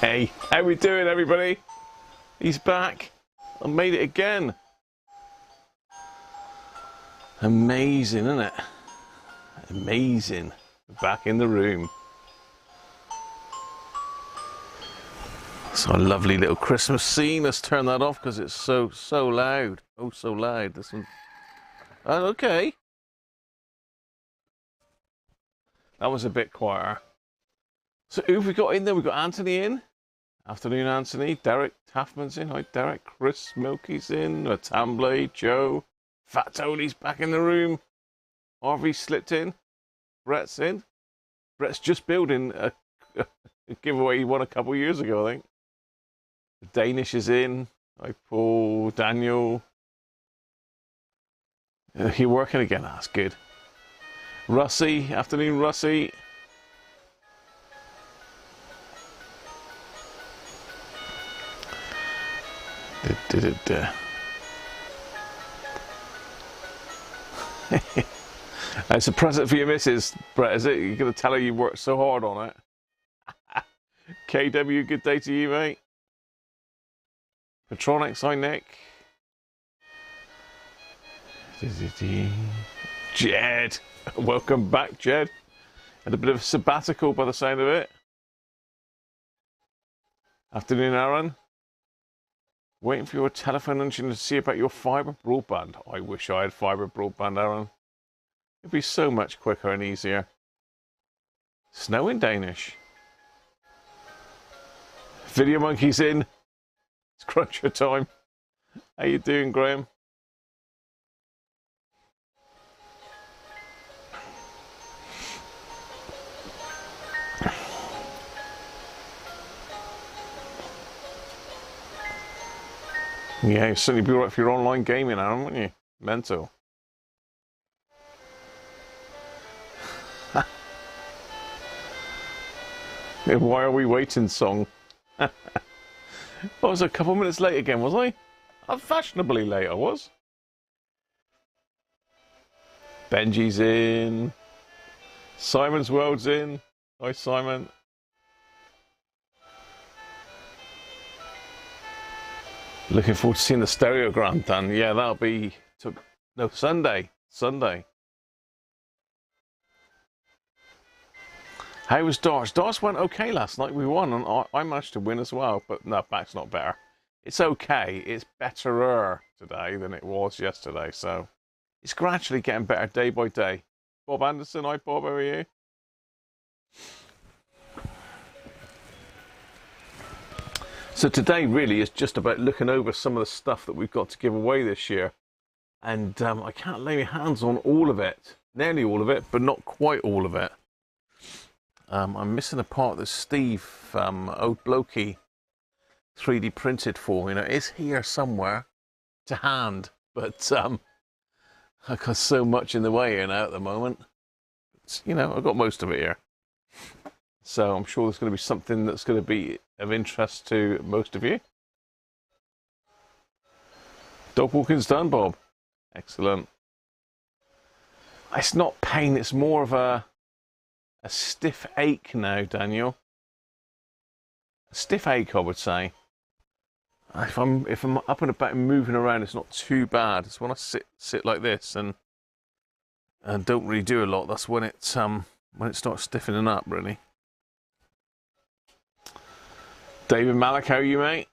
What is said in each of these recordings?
Hey, how we doing, everybody? He's back. I made it again. Amazing, isn't it? Amazing. Back in the room. It's a lovely little Christmas scene. Let's turn that off because it's so loud. Oh, so loud. This one. Oh, okay. That was a bit quieter. So who have we got in there? We've got Anthony in. Afternoon, Anthony. Derek Taffman's in. Hi, Derek. Chris Milky's in. Tamblay, Joe. Fat Tony's back in the room. Harvey slipped in. Brett's in. Brett's just building a giveaway he won a couple of years ago, I think. The Danish is in. Hi, Paul. Daniel. You're working again. That's good. Russie. Afternoon, Russie. It's a present for your missus, Brett, is it? You're going to tell her you worked so hard on it. KW, good day to you, mate. Petronics, hi, Nick. Jed, welcome back, Jed. Had a bit of a sabbatical by the sound of it. Afternoon, Aaron. Waiting for your telephone engine to see about your fibre broadband. I wish I had fibre broadband, Aaron. It'd be so much quicker and easier. Snow in Danish. Video Monkey's in. It's cruncher time. How you doing, Graham? Yeah, you'd certainly be right for your online gaming, Aaron, wouldn't you? Mental. Why are we waiting song? I was a couple minutes late again, was I? I'm fashionably late, I was. Benji's in. Simon's World's in. Hi, Simon. Looking forward to seeing the stereogram done. Yeah, that'll be Sunday. Sunday. How was darts? Darts went okay last night. We won, and I managed to win as well. But no, back's not better. It's okay. It's betterer today than it was yesterday. So it's gradually getting better day by day. Bob Anderson, hi Bob, how are you? So today really is just about looking over some of the stuff that we've got to give away this year. And I can't lay my hands on all of it. Nearly all of it, but not quite all of it. I'm missing a part that Steve, old blokey, 3D printed for me. Now, it's here somewhere to hand, but I've got so much in the way here now at the moment. You know, I've got most of it here. So I'm sure there's going to be something that's going to be of interest to most of you. Dog walking's done, Bob. Excellent. It's not pain, it's more of a stiff ache now, Daniel. A stiff ache, I would say. If I'm up and about and moving around, it's not too bad. It's when I sit like this and don't really do a lot. That's when it starts stiffening up, really. David Malik, how are you, mate?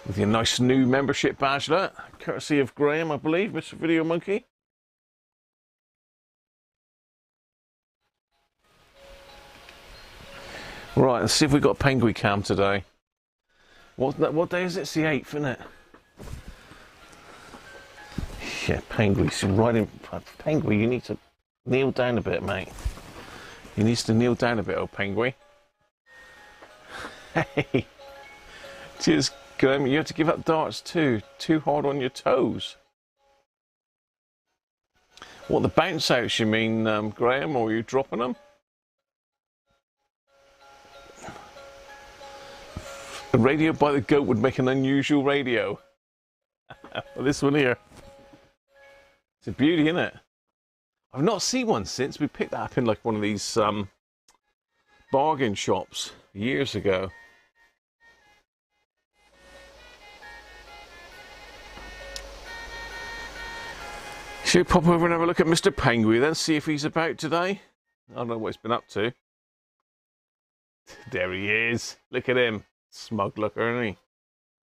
With your nice new membership badgelet, courtesy of Graham, I believe, Mr. Video Monkey. Right, let's see if we've got Penguin Cam today. What day is it? It's the 8th, isn't it? Yeah, Penguin's right in. Penguin, you need to kneel down a bit, mate. He needs to kneel down a bit, old Penguin. Hey, cheers, Graham. You have to give up darts too. Too hard on your toes. What, the bounce outs you mean, Graham, or are you dropping them? A radio by the goat would make an unusual radio. Well, this one here. It's a beauty, isn't it? I've not seen one since. We picked that up in like one of these bargain shops years ago. Should we pop over and have a look at Mr. Penguin then, see if he's about today? I don't know what he's been up to. There he is. Look at him. Smug looker, isn't he?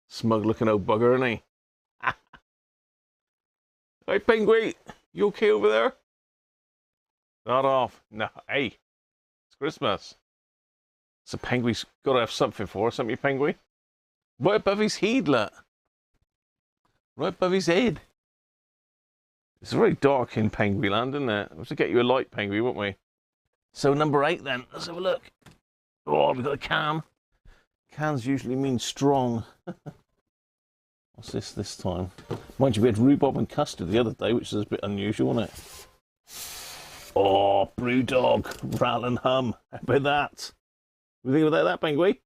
Smug looking old bugger, isn't he? Hey, Penguin, you okay over there? Not off. No, hey, it's Christmas. So Penguin's got to have something for us, haven't you, Penguin? Right above his head, look. Right above his head. It's very dark in Penguin land, isn't it? We'll have to get you a light, Penguin, won't we? So number 8 then. Let's have a look. Oh, we've got a cam. Cans usually mean strong. What's this time? Mind you, we had rhubarb and custard the other day, which is a bit unusual, isn't it? Oh, Brewdog, rattle and hum. How about that? What do you think about that, Penguin?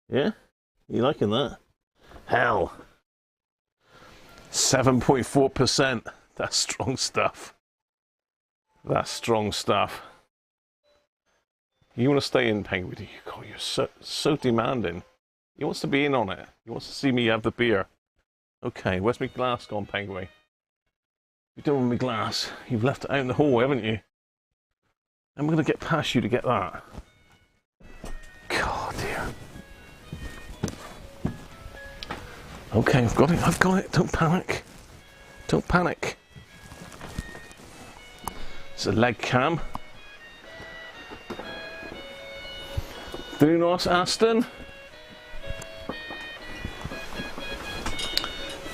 Yeah? You liking that? Hell. 7.4%. That's strong stuff. That's strong stuff. You want to stay in, Penguin? God, you're so demanding. He wants to be in on it. He wants to see me have the beer. Okay, where's my glass gone, Penguin? You don't want my glass. You've left it out in the hall, haven't you? I'm going to get past you to get that. God, dear. Okay, I've got it. I've got it. Don't panic. Don't panic. It's a leg cam. Dunos Aston.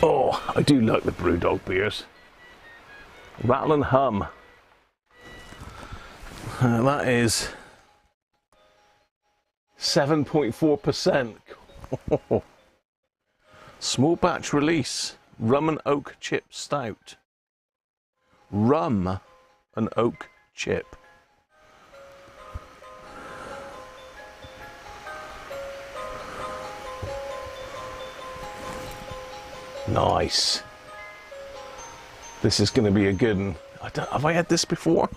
Oh, I do like the Brewdog beers. Rattle and hum. That is 7.4%. Small batch release. Rum and oak chip stout. Rum and oak chip. Nice. This is going to be a good one. Have I had this before?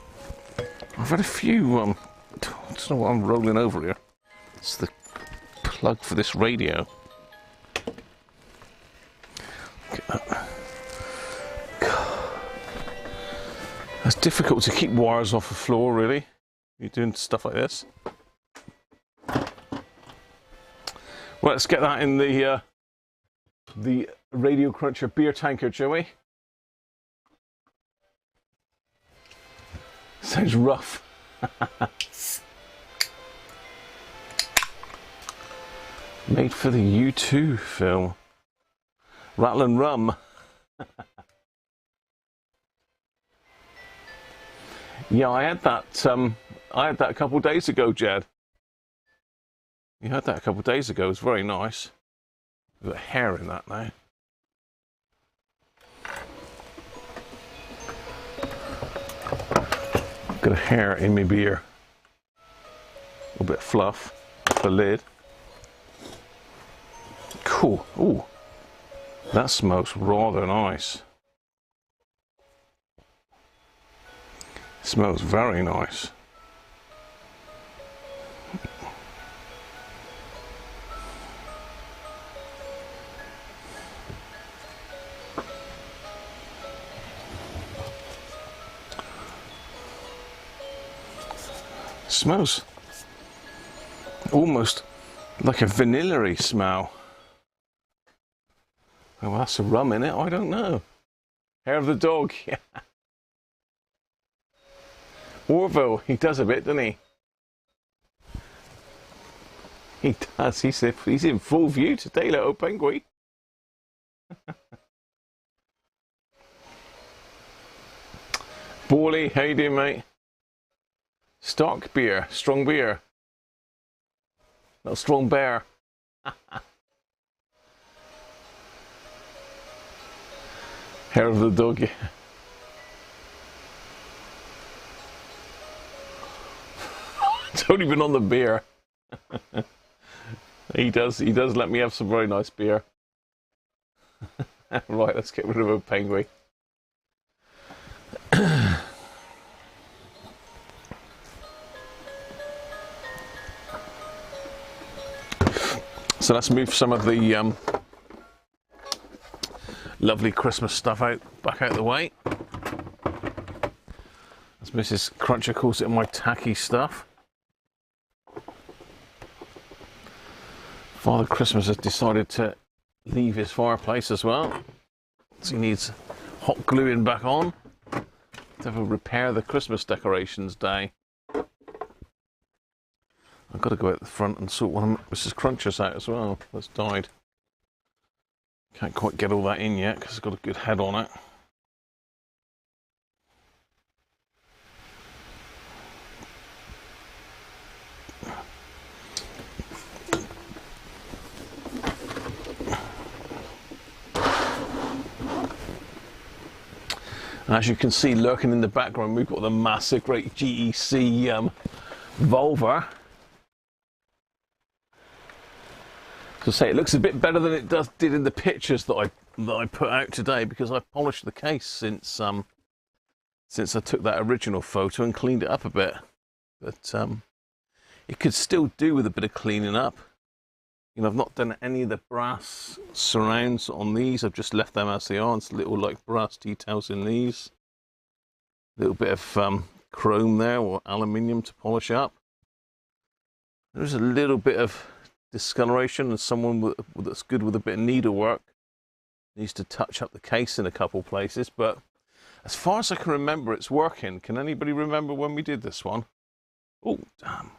I've had a few. I don't know what I'm rolling over here. It's the plug for this radio. It's difficult to keep wires off the floor, really. You're doing stuff like this. Well, let's get that in the Radiocruncher beer tankard, shall we? Sounds rough. Made for the U2 film. Rattle and rum. Yeah, I had that a couple of days ago, Jed. You had that a couple of days ago. It was very nice. We've got hair in that now. Got a hair in my beer. A little bit of fluff off the lid. Cool. Ooh, that smells rather nice. Smells very nice. Smells almost like a vanilla-y smell. Oh, that's a rum in it. I don't know. Hair of the dog. Yeah. Orville, he does a bit, doesn't he? He does. He's in full view today, little Penguin. Bawley, how you doing, mate? Stock beer, strong beer. Not strong bear. Hair of the dog. Yeah. It's only been on the beer. He does let me have some very nice beer. Right, let's get rid of a Penguin. So let's move some of the lovely Christmas stuff back out the way. As Mrs. Cruncher calls it, my tacky stuff. Father Christmas has decided to leave his fireplace as well, so he needs hot gluing back on to have a repair the Christmas decorations day. I've got to go out the front and sort one of Mrs. Cruncher's out as well. That's died. Can't quite get all that in yet because it's got a good head on it. And as you can see, lurking in the background, we've got the massive, great GEC Volva. So say it looks a bit better than it did in the pictures that I put out today, because I've polished the case since I took that original photo and cleaned it up a bit. But it could still do with a bit of cleaning up. You know, I've not done any of the brass surrounds on these. I've just left them as they are. It's little like brass details in these. A little bit of chrome there, or aluminium to polish up. There's a little bit of discoloration, and someone that's good with a bit of needlework needs to touch up the case in a couple places. But as far as I can remember, it's working. Can anybody remember when we did this one? Oh, damn.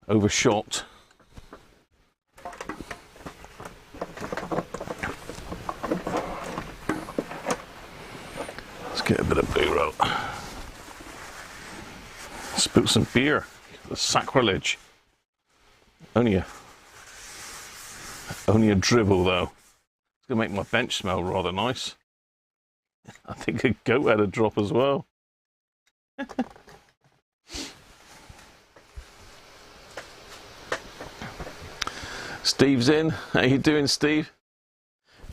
Overshot. Let's get a bit of B-roll. Spilt some beer. That's sacrilege. Only a dribble though. It's gonna make my bench smell rather nice. I think a goat had a drop as well. Steve's in. How you doing, Steve?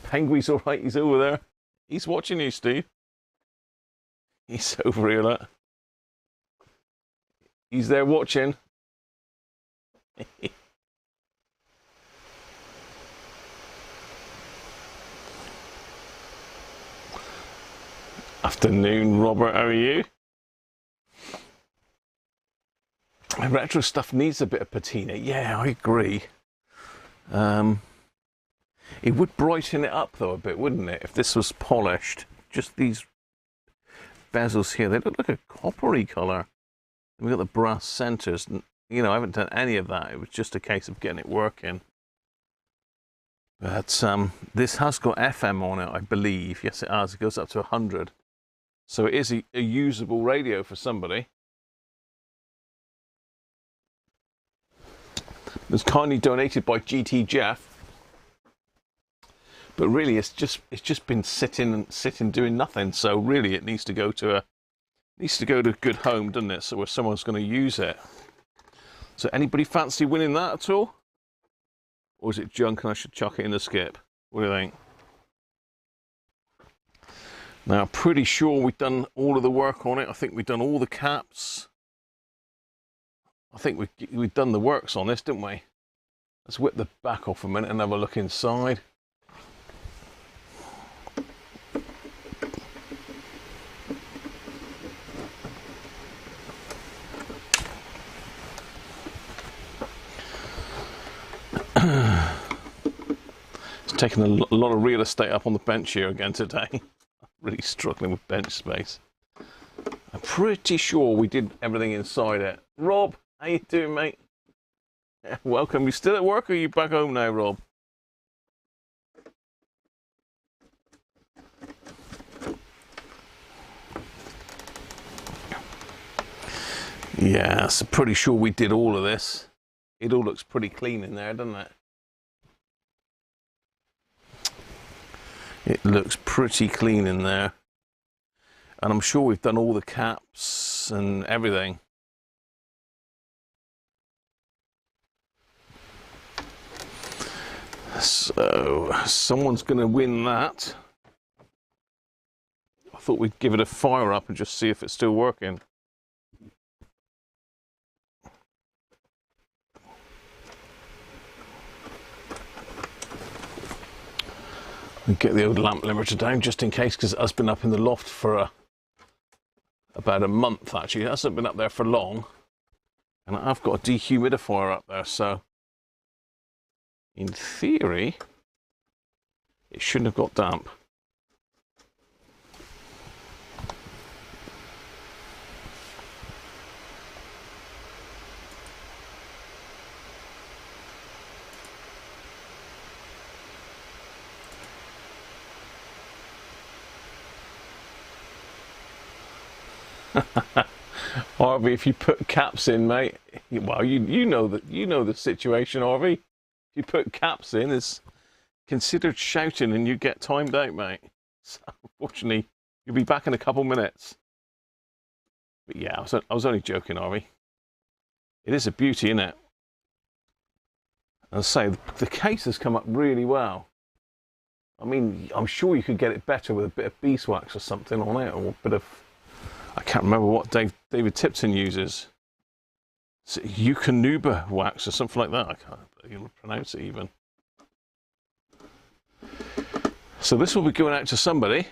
Penguin's all right. He's over there. He's watching you, Steve. He's over here, look. He's there watching. Afternoon, Robert. How are you? Retro stuff needs a bit of patina. Yeah, I agree. It would brighten it up though a bit, wouldn't it? If this was polished. Just these bezels here, they look like a coppery colour. We've got the brass centres. You know, I haven't done any of that. It was just a case of getting it working. But this has got FM on it, I believe. Yes, it has. It goes up to 100. So it is a usable radio for somebody. It was kindly donated by GT Jeff. But really, it's just been sitting doing nothing. So really, it needs to go to a good home, doesn't it? So where someone's going to use it. So anybody fancy winning that at all? Or is it junk and I should chuck it in the skip? What do you think? Now, I'm pretty sure we've done all of the work on it. I think we've done all the caps. I think we've done the works on this, didn't we? Let's whip the back off a minute and have a look inside. It's taking a lot of real estate up on the bench here again today. I'm really struggling with bench space. I'm pretty sure we did everything inside it. Rob, how you doing, mate? Yeah, welcome. You still at work or are you back home now, Rob? Yeah, so pretty sure we did all of this. It all looks pretty clean in there, doesn't it? It looks pretty clean in there. And I'm sure we've done all the caps and everything. So, someone's going to win that. I thought we'd give it a fire up and just see if it's still working. And get the old lamp limiter down just in case, because it has been up in the loft for about a month actually. It hasn't been up there for long. And I've got a dehumidifier up there, so in theory, it shouldn't have got damp. Harvey, if you put caps in, mate, well, you know the situation, Harvey. If you put caps in, it's considered shouting and you get timed out, mate. So, unfortunately, you'll be back in a couple minutes. But yeah, I was only joking, Harvey. It is a beauty, isn't it? As I say, the case has come up really well. I mean, I'm sure you could get it better with a bit of beeswax or something on it, or a bit of, I can't remember what David Tipton uses. It's Eukanuba wax or something like that. I can't even pronounce it even. So this will be going out to somebody.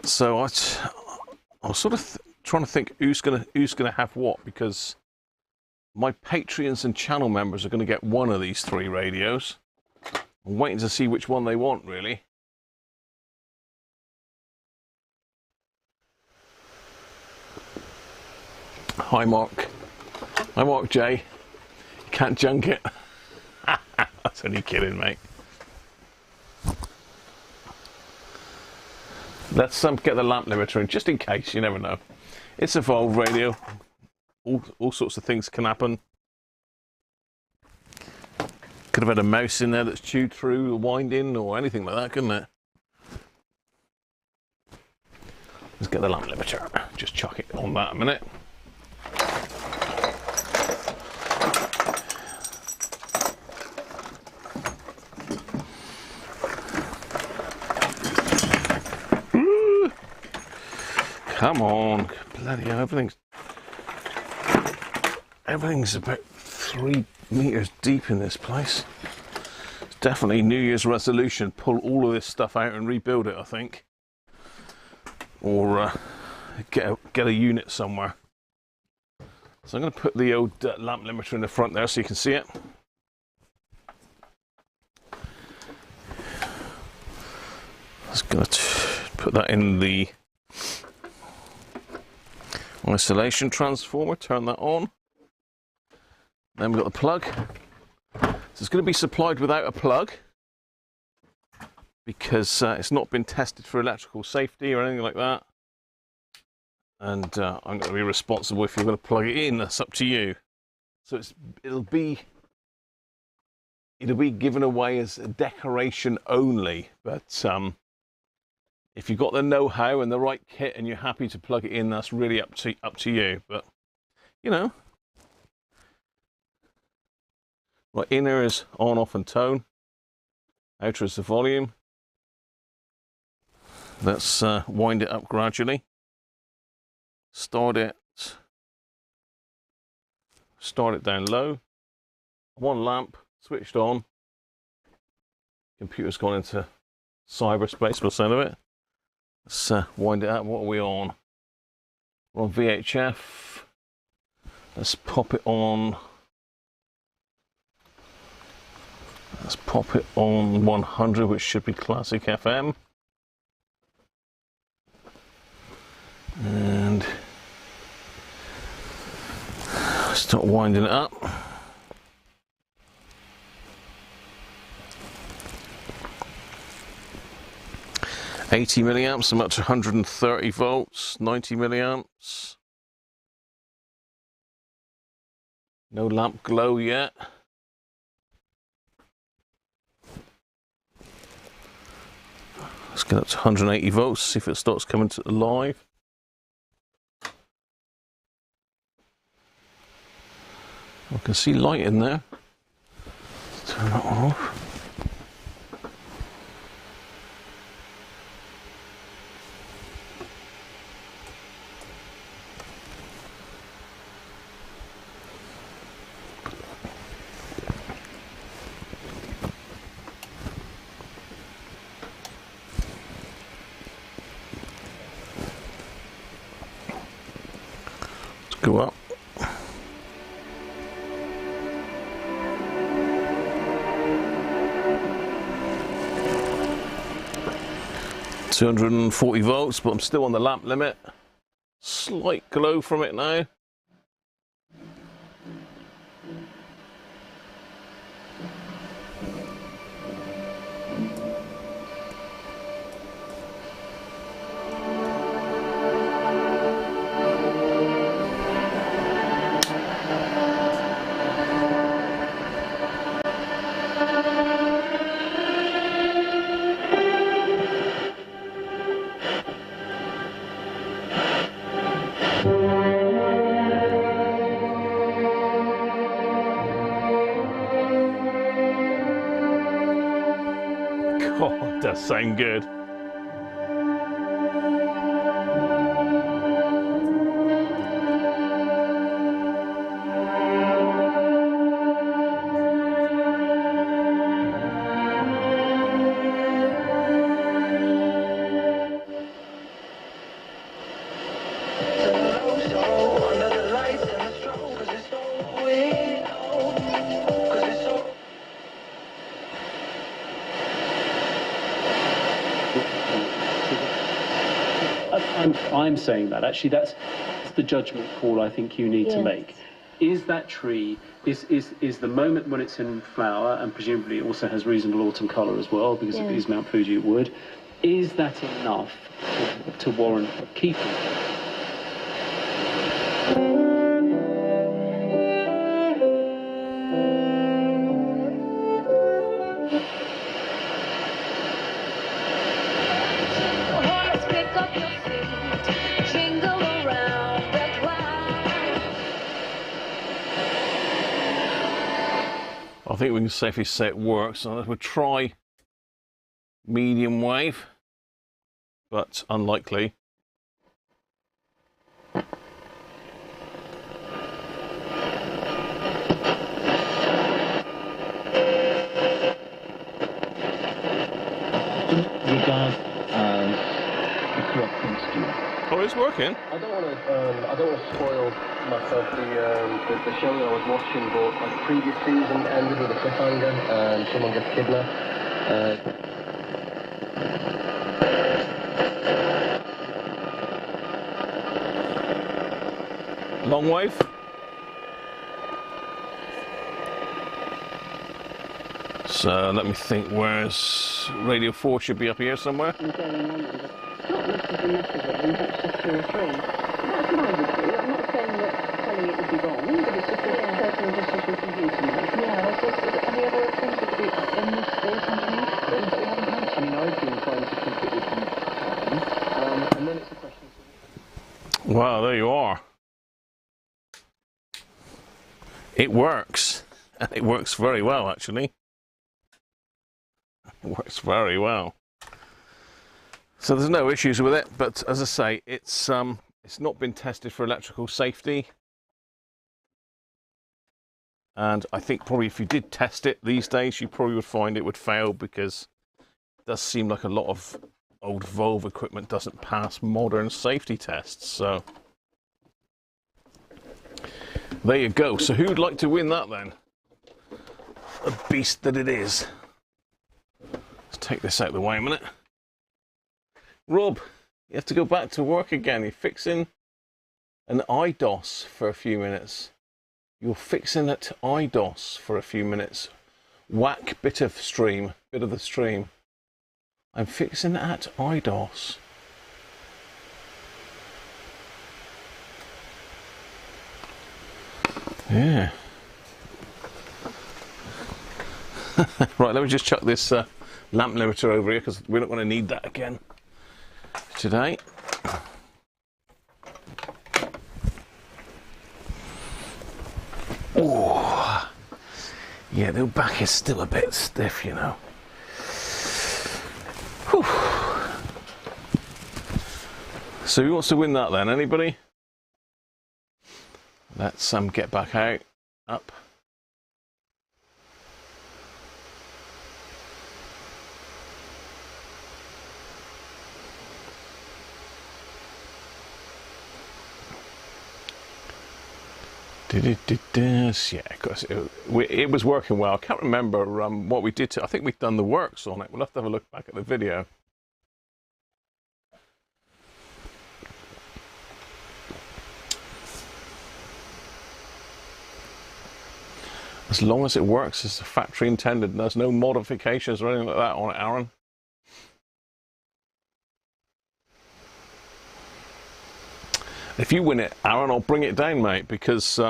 So I was sort of trying to think who's gonna have what, because my Patreons and channel members are going to get one of these 3 radios. I'm waiting to see which one they want, really. Hi, Mark. Hi, Mark J. You can't junk it. That's only kidding, mate. Let's get the lamp limiter in, just in case. You never know. It's a Volvo radio. All sorts of things can happen. Could have had a mouse in there that's chewed through the winding or anything like that, couldn't it? Let's get the lamp limiter. Just chuck it on that a minute. Ooh. Come on, bloody hell, everything's about 3 meters deep in this place. It's definitely New Year's resolution, pull all of this stuff out and rebuild it, I think. Or get a unit somewhere. So I'm going to put the old lamp limiter in the front there so you can see it. Just going to put that in the isolation transformer, turn that on. Then we've got the plug. So it's going to be supplied without a plug because it's not been tested for electrical safety or anything like that. And I'm going to be responsible if you're going to plug it in. That's up to you. So it'll be given away as a decoration only. But if you've got the know-how and the right kit and you're happy to plug it in, that's really up to you. But you know. Right, inner is on, off and tone. Outer is the volume. Let's wind it up gradually. Start it down low. One lamp switched on. Computer's gone into cyberspace by the sound of it. Let's wind it up. What are we on? We're on VHF. Let's pop it on. Let's pop it on 100, which should be classic FM. And start winding it up. $80 milliamps, I'm up to 130 volts, 90 milliamps. No lamp glow yet. Let's get up to 180 volts, see if it starts coming to live. I can see light in there. Turn that off. Go up. $240 but I'm still on the lamp limit. Slight glow from it now. God, that sound good. I'm saying that actually that's the judgment call I think you need to make. Is that tree is the moment when it's in flower, and presumably it also has reasonable autumn colour as well because it is Mount Fuji wood, is that enough to warrant keeping? I think we can safely say it works. So we'll try medium wave, but unlikely. Regard the correct instrument. Oh, it's working. I don't want to spoil myself the show that I was watching, but like the previous season ended with a cliffhanger and someone gets kidnapped. Long wave. So let me think, where's Radio 4 should be up here somewhere. Not necessarily that's just 2 or 3. That's what I would do. I'm not saying that telling it would be wrong, but it's just a personal decision for you to make. Yeah, I guess, is there any other things that could be in this space underneath that we haven't had? I mean, I've been trying to keep it within time, and then it's a question of... Wow, there you are. It works. It works very well, actually. It works very well. So there's no issues with it, but as I say, it's not been tested for electrical safety. And I think probably if you did test it these days, you probably would find it would fail, because it does seem like a lot of old Volvo equipment doesn't pass modern safety tests. So there you go. So who'd like to win that then? A beast that it is. Let's take this out of the way a minute. Rob, you have to go back to work again. You're fixing an IDOS for a few minutes. You're fixing it IDOS for a few minutes. Whack bit of the stream. I'm fixing at IDOS. Yeah. Right, let me just chuck this lamp limiter over here, because we're not going to need that again today. Oh, yeah, the back is still a bit stiff, you know. Whew. So who wants to win that then? Anybody? Let's get back out, up. Yeah, because it was working well. I can't remember what we did I think we'd done the works on it. We'll have to have a look back at the video. As long as it works as the factory intended and there's no modifications or anything like that on it, Aaron. If you win it, Aaron, I'll bring it down, mate, because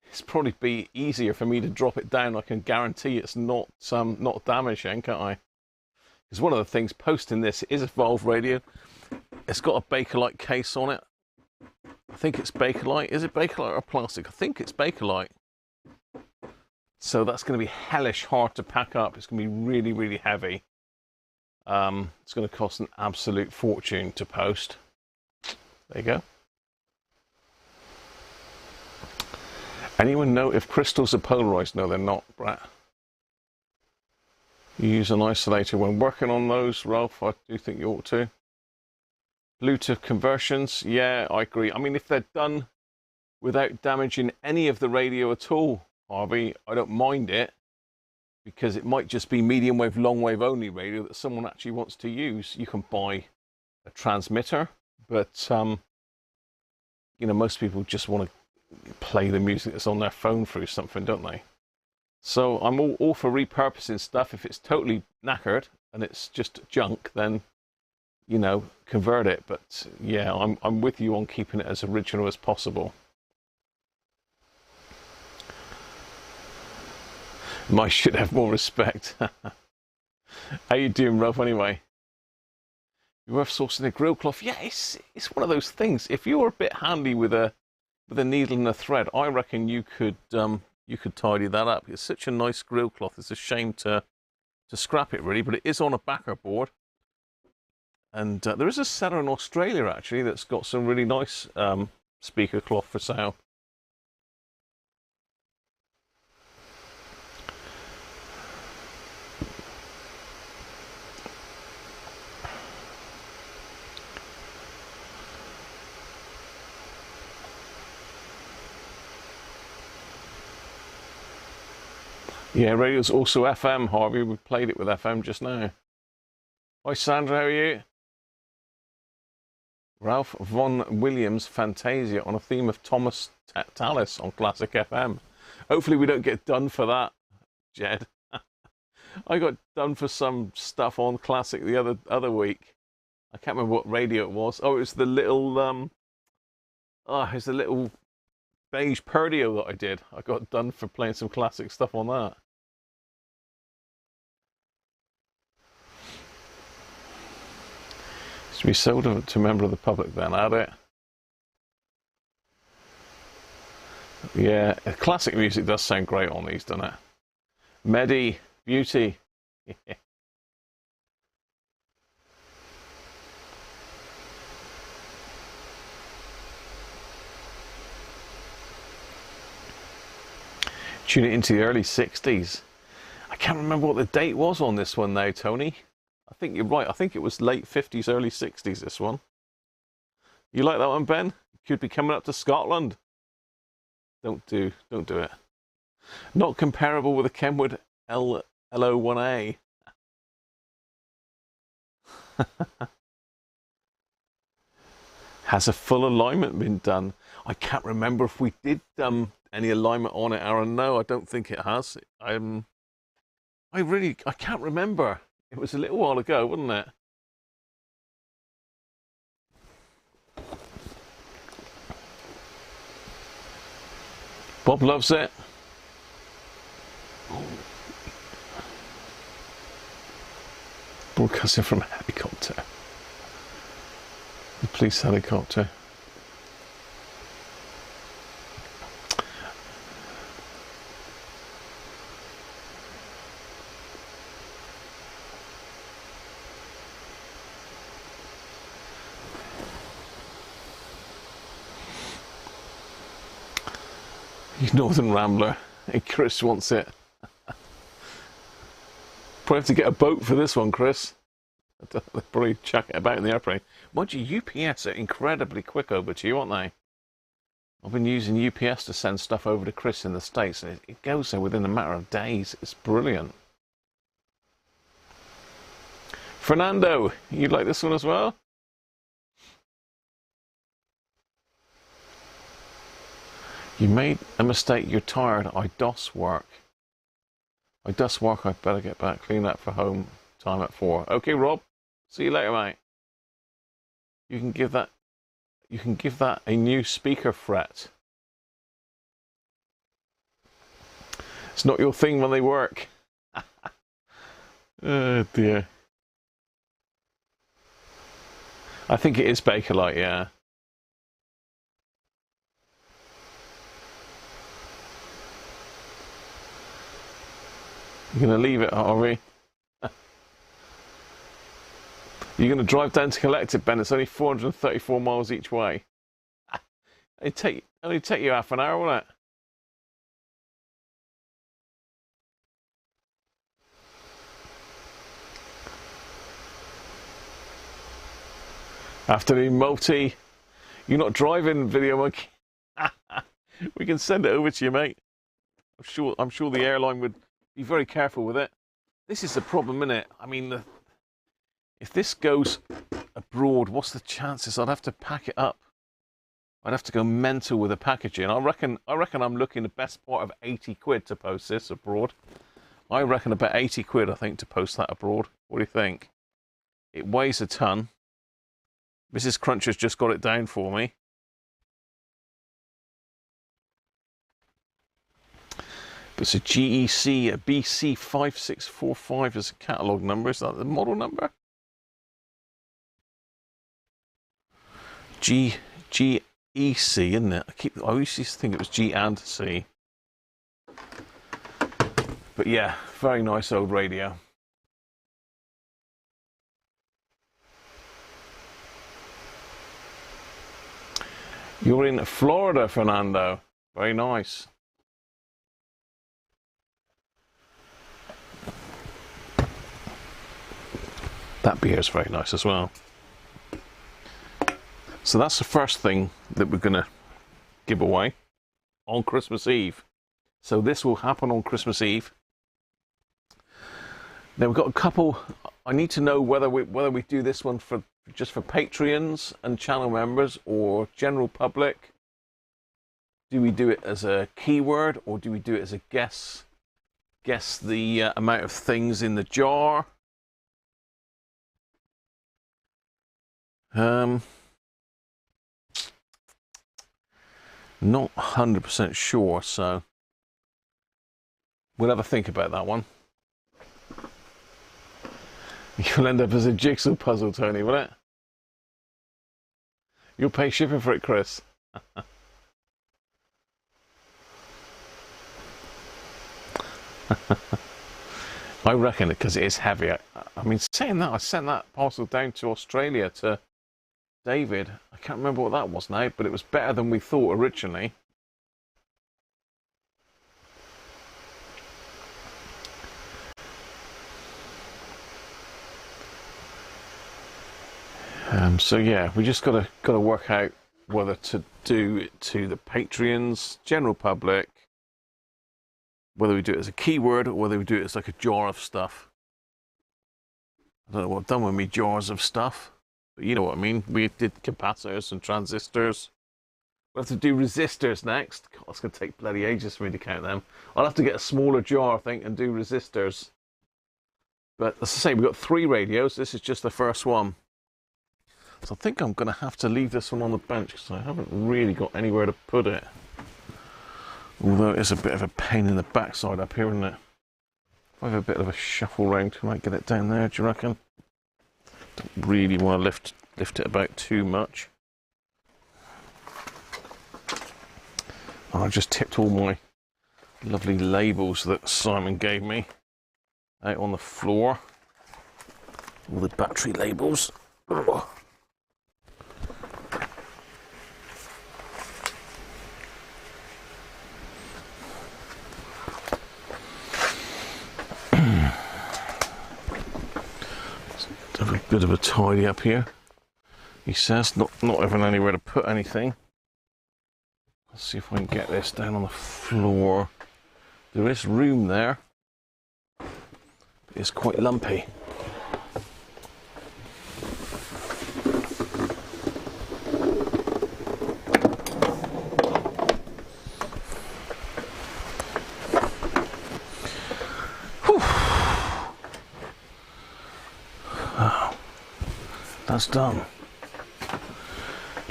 it's probably be easier for me to drop it down. I can guarantee it's not damaging, can't I? Because one of the things posting this is a valve radio. It's got a Bakelite case on it. I think it's Bakelite. Is it Bakelite or plastic? I think it's Bakelite. So that's going to be hellish hard to pack up. It's going to be really, really heavy. It's going to cost an absolute fortune to post. There you go. Anyone know if crystals are polarized? No, they're not, Brett. You use an isolator when working on those, Ralph. I do think you ought to. Bluetooth conversions, yeah, I agree. I mean, if they're done without damaging any of the radio at all, Harvey, I don't mind it, because it might just be medium wave, long wave only radio that someone actually wants to use. You can buy a transmitter, but you know, most people just want to play the music that's on their phone through something, don't they? So I'm all for repurposing stuff. If it's totally knackered and it's just junk, then, you know, convert it. But yeah, I'm with you on keeping it as original as possible. Mike should have more respect. How you doing, Rob, anyway? You're worth sourcing a grill cloth. Yeah, it's one of those things. If you're a bit handy with a needle and a thread, I reckon you could tidy that up. It's such a nice grill cloth. It's a shame to scrap it, really, but it is on a backer board. And there is a seller in Australia, actually, that's got some really nice speaker cloth for sale. Yeah, radio's also FM, Harvey. We played it with FM just now. Hi, Sandra, how are you? Ralph Vaughan Williams Fantasia on a theme of Thomas Tallis on Classic FM. Hopefully we don't get done for that, Jed. I got done for some stuff on Classic the other week. I can't remember what radio it was. Oh, it was the little it's the little beige Perdio that I did. I got done for playing some Classic stuff on that. To be sold to a member of the public, then add it. Yeah, classic music does sound great on these, doesn't it? Medi, beauty. Yeah. Tune it into the early 60s. I can't remember what the date was on this one now, Tony. I think you're right. I think it was late 50s, early 60s, this one. You like that one, Ben? Could be coming up to Scotland. Don't do it. Not comparable with a Kenwood LO1A. Has a full alignment been done? I can't remember if we did any alignment on it, Aaron. No, I don't think it has. I can't remember. It was a little while ago, wasn't it? Bob loves it. Broadcasting from a helicopter. The police helicopter. Northern Rambler. Hey, Chris wants it. Probably have to get a boat for this one, Chris. They'll probably chuck it about in the airplane. Mind you, UPS are incredibly quick over to you, aren't they? I've been using UPS to send stuff over to Chris in the States, and it goes there within a matter of days. It's brilliant. Fernando, you like this one as well? You made a mistake, you're tired. I DOS work. I better get back, clean that for home time at 4. Okay, Rob. See you later, mate. You can give that a new speaker fret. It's not your thing when they work. Oh dear. I think it is Bakelite, yeah. You're going to leave it, are we? You're going to drive down to collect it, Ben. It's only 434 miles each way. It'd only take you half an hour, wouldn't it? Afternoon, Multi. You're not driving, Video Monkey. We can send it over to you, mate. I'm sure the airline would be very careful with it. This is the problem, isn't it? I mean, if this goes abroad, what's the chances? I'd have to pack it up. I'd have to go mental with the packaging. I reckon I'm looking the best part of 80 quid to post this abroad. I reckon about 80 quid, I think, to post that abroad. What do you think? It weighs a ton. Mrs. Cruncher's just got it down for me. It's a GEC, a BC5645 is a catalogue number. Is that the model number? GEC, isn't it? I used to think it was G and C. But yeah, very nice old radio. You're in Florida, Fernando. Very nice. That beer is very nice as well. So that's the first thing that we're going to give away on Christmas Eve. So this will happen on Christmas Eve. Now we've got a couple. I need to know whether we do this one for just for Patreons and channel members or general public. Do we do it as a keyword or do we do it as a guess the amount of things in the jar? Not 100% sure, so we'll have a think about that one. You'll end up as a jigsaw puzzle, Tony, won't it? You'll pay shipping for it, Chris. I reckon it because it is heavy. I mean, saying that, I sent that parcel down to Australia to David. I can't remember what that was now, but it was better than we thought originally. So yeah, we just got to work out whether to do it to the Patreons, general public, whether we do it as a keyword or whether we do it as like a jar of stuff. I don't know what I've done with me jars of stuff, but you know what I mean. We did capacitors and transistors. We'll have to do resistors next. God, it's going to take bloody ages for me to count them. I'll have to get a smaller jar, I think, and do resistors. But as I say, we've got 3 radios. This is just the first one. So I think I'm going to have to leave this one on the bench because I haven't really got anywhere to put it. Although it's a bit of a pain in the backside up here, isn't it? If I have a bit of a shuffle round, I might get it down there, do you reckon? Don't really want to lift it about too much. Oh, I just tipped all my lovely labels that Simon gave me out on the floor. All the battery labels. Oh. Have a bit of a tidy up here. He says not having anywhere to put anything. Let's see if I can get this down on the floor. There is room there. It's quite lumpy. That's done.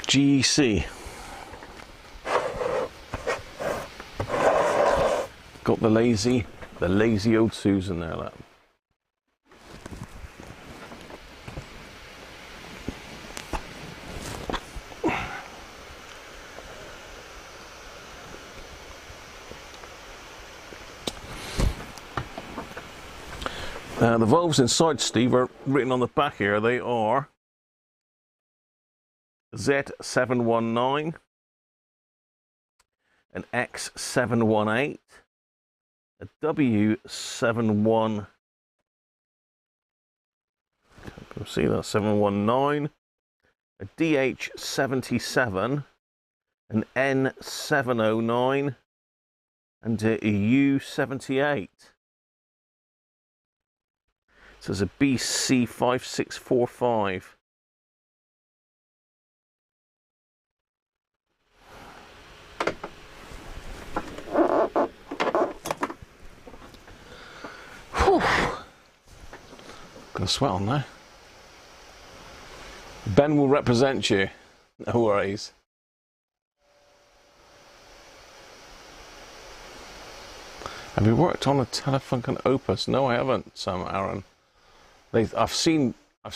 GEC. Got the lazy old Susan there, look. The valves inside, Steve, are written on the back here. They are Z719, an X718, a W71, see that 719, a DH77, an N709, and a U78. So there's a BC5645. Gonna sweat on now. Ben will represent you. No worries. Have you worked on a Telefunken Opus? No, I haven't, Aaron. I've seen. Oh,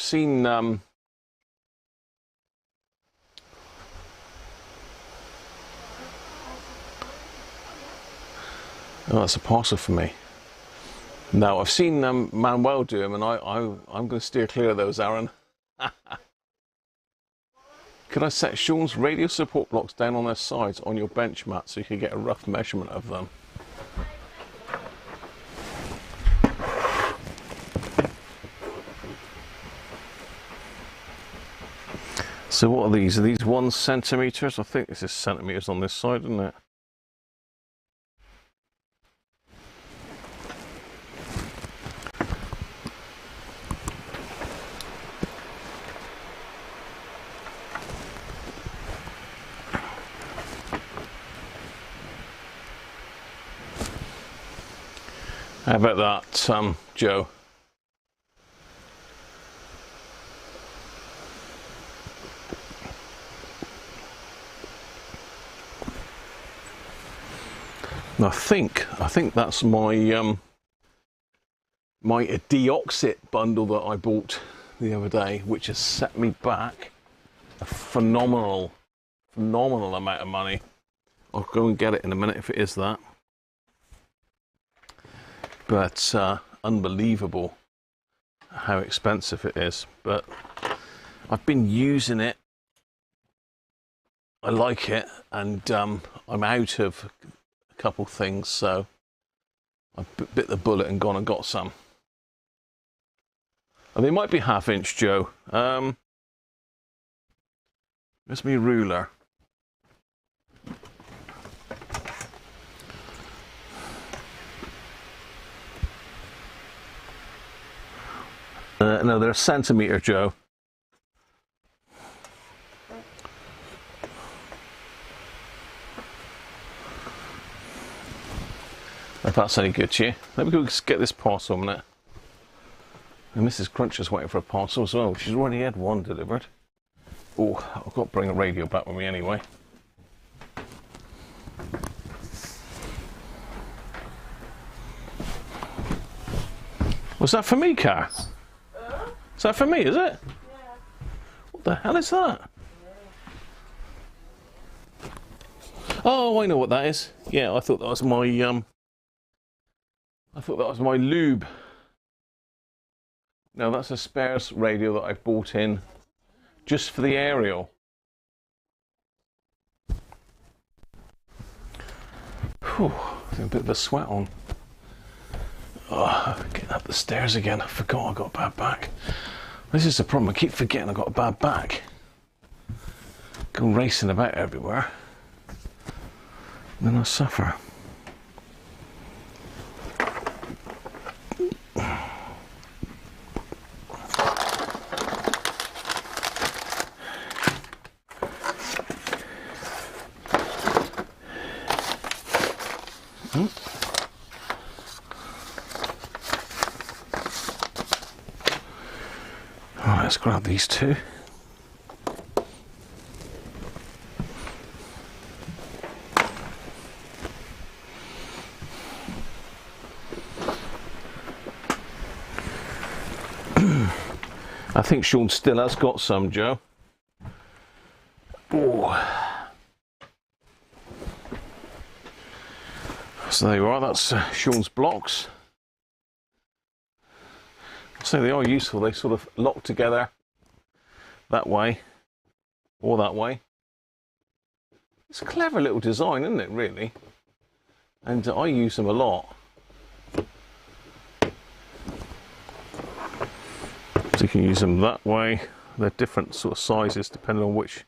that's a parcel for me. No, I've seen Manuel do them, and I'm going to steer clear of those, Aaron. Could I set Sean's radio support blocks down on their sides on your bench mat so you could get a rough measurement of them? So what are these? Are these 1 centimetres? I think this is centimetres on this side, isn't it? How about that, Joe? I think that's my my deoxit bundle that I bought the other day, which has set me back a phenomenal amount of money. I'll go and get it in a minute if it is that. But unbelievable how expensive it is. But I've been using it. I like it, and I'm out of a couple things, so I bit the bullet and gone and got some. And they might be 1/2 inch, Joe. Where's my ruler? No, they're a centimetre, Joe. If that's any good to you. Let me go get this parcel a minute. And Mrs. Cruncher's waiting for a parcel as well. She's already had one delivered. Oh, I've got to bring a radio back with me anyway. Was that for me, Car? Is that for me, is it? Yeah. What the hell is that? Yeah. Oh, I know what that is. Yeah, I thought that was my lube. No, that's a spares radio that I bought in just for the aerial. Whew, a bit of a sweat on. Oh, getting up the stairs again. I forgot I got a bad back. This is the problem. I keep forgetting I got a bad back. Go racing about everywhere. then I suffer. Right, let's grab these two. I think Sean still has got some, Joe. Oh. So there you are, that's Sean's blocks. So they are useful, they sort of lock together that way or that way. It's a clever little design, isn't it, really? And I use them a lot. So you can use them that way. They're different sort of sizes depending on which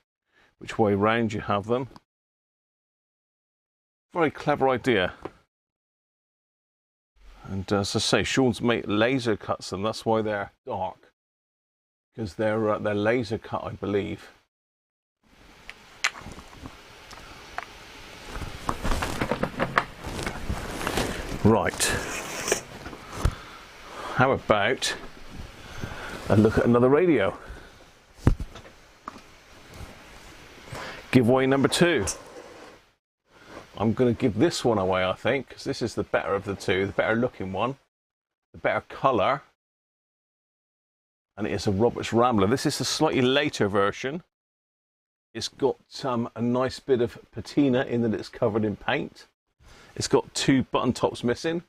way round you have them. Very clever idea. And as I say, Sean's made laser cuts them. That's why they're dark, because they're laser cut, I believe. Right. How about a look at another radio? Giveaway number 2. I'm going to give this one away, I think, because this is the better of the two, the better looking one, the better colour, and it is a Roberts Rambler. This is the slightly later version. It's got a nice bit of patina in that it's covered in paint. It's got 2 button tops missing,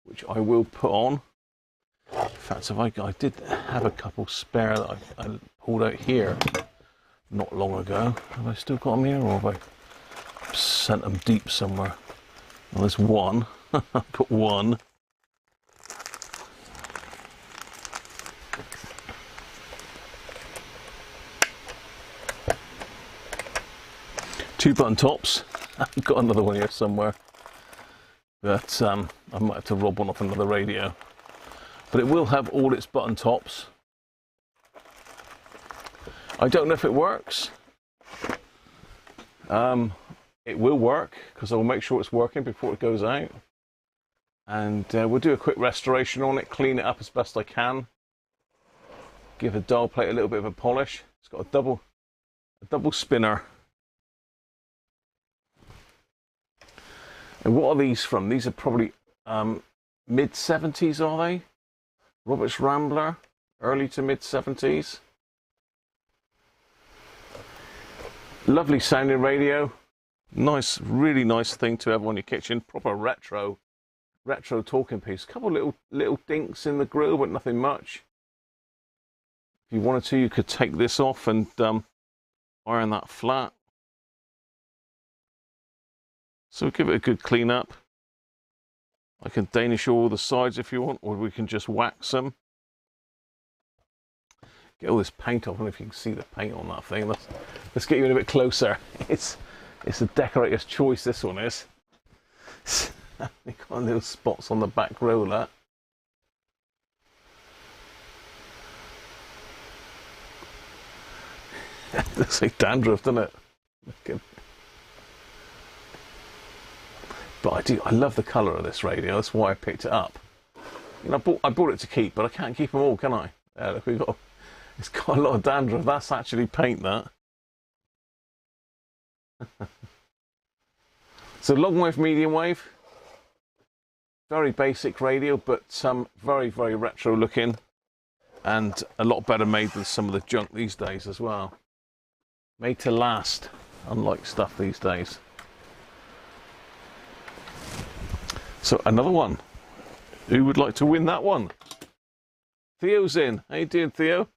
which I will put on. In fact, I did have a couple spare that I pulled out here not long ago. Have I still got them here, or have I sent them deep somewhere? Well, there's one. I've got one. Two button tops. I've got another one here somewhere, but I might have to rob one off another radio. But it will have all its button tops. I don't know if it works. It will work, because I'll make sure it's working before it goes out. And we'll do a quick restoration on it, clean it up as best I can. Give the dial plate a little bit of a polish. It's got a double spinner. And what are these from? These are probably mid-70s, are they? Roberts Rambler, early to mid-70s. Lovely sounding radio. Nice, really nice thing to have on your kitchen. Proper retro talking piece. A couple little dinks in the grill, but nothing much. If you wanted to, you could take this off and iron that flat. So give it a good clean up. I can Danish all the sides if you want, or we can just wax them. Get all this paint off, and if you can see the paint on that thing, let's get you in a bit closer. It's a decorator's choice, this one is. You've got little spots on the back roller. Looks like dandruff, doesn't it? But I love the colour of this radio. That's why I picked it up. You know, I bought it to keep, but I can't keep them all, can I? Look, it's got a lot of dandruff. That's actually paint, that. So long wave, medium wave. Very basic radio, but very, very retro looking, and a lot better made than some of the junk these days as well. Made to last, unlike stuff these days. So another one. Who would like to win that one? Theo's in. How you doing, Theo?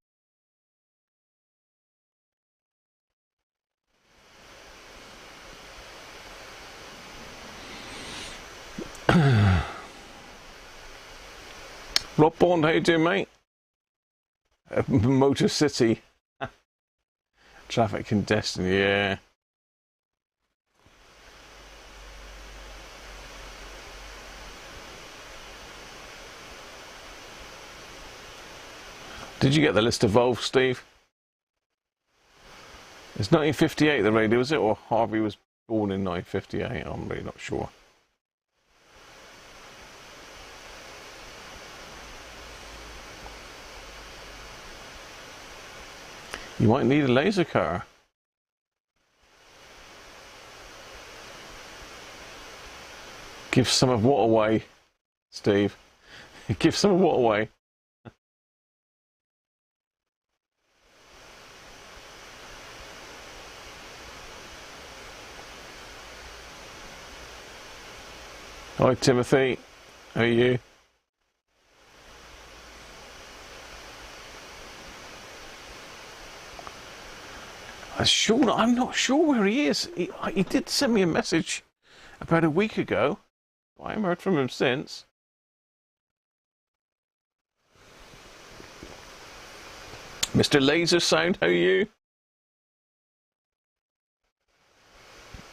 Rob Bond, how you doing, mate? Motor City. Traffic congestion, yeah. Did you get the list of valves, Steve? It's 1958 the radio, is it? Or Harvey was born in 1958? I'm really not sure. You might need a laser cutter. Give some of what away, Steve? Give some of what away? Hi Timothy, how are you? I'm not sure where he is. He did send me a message about a week ago. I haven't heard from him since. Mr. Laser Sound, how are you?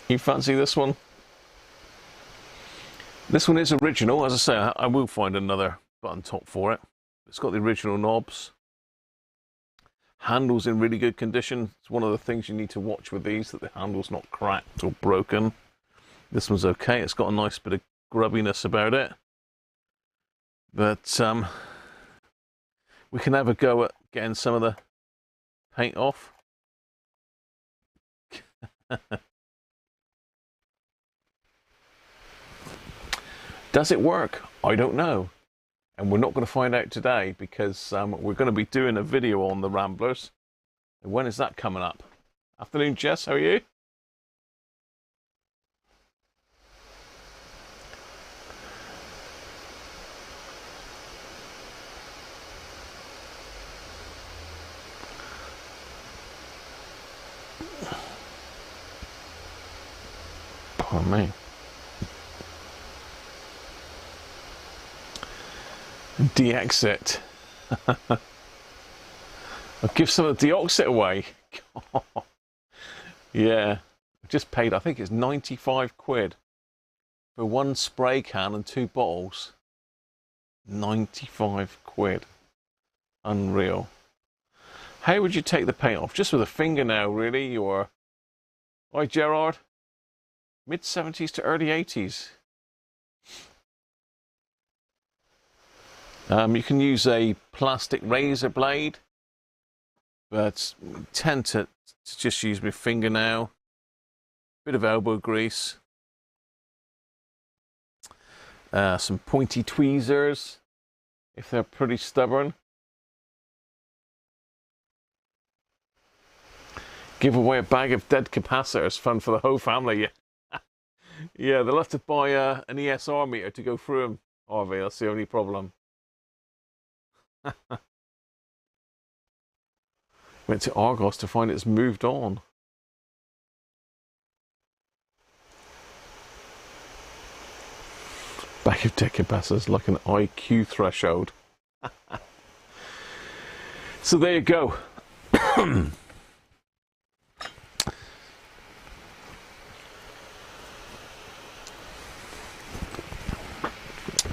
You fancy this one? This one is original. As I say, I will find another button top for it. It's got the original knobs. Handle's in really good condition. It's one of the things you need to watch with these, that the handle's not cracked or broken. This one's okay. It's got a nice bit of grubbiness about it. But we can have a go at getting some of the paint off. Does it work? I don't know. And we're not going to find out today because we're going to be doing a video on the Ramblers. And when is that coming up? Afternoon, Jess, how are you? Pardon me. De-exit. I'll give some of the de-oxit away. Yeah, I just paid, I think it's 95 quid for one spray can and 2 bottles. 95 quid. Unreal. How would you take the paint off? Just with a fingernail, really? Or, hi Gerard, mid-70s to early 80s. You can use a plastic razor blade, but tend to just use my fingernail, bit of elbow grease, some pointy tweezers if they're pretty stubborn. Give away a bag of dead capacitors, fun for the whole family. Yeah, they'll have to buy an ESR meter to go through them, Harvey, that's the only problem. Went to Argos to find it's moved on. Back of deck capacitors like an IQ threshold. So there you go.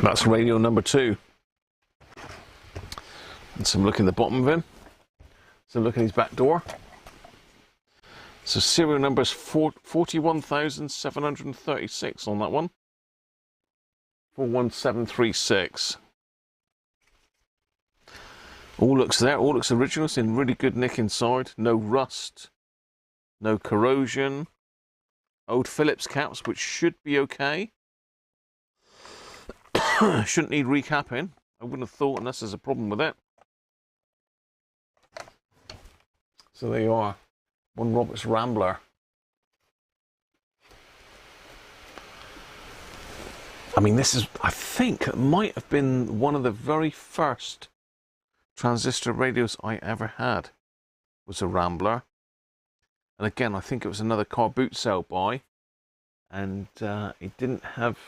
That's radio number 2. And some look in the bottom of him. Some look in his back door. So serial number is 41,736 on that one. 41736. All looks there. All looks original. It's in really good nick inside. No rust. No corrosion. Old Phillips caps, which should be okay. Shouldn't need recapping. I wouldn't have thought unless there's a problem with it. So there you are, one Roberts Rambler. I mean, this is, I think, it might have been one of the very first transistor radios I ever had, was a Rambler. And again, I think it was another car boot sale buy, and it didn't have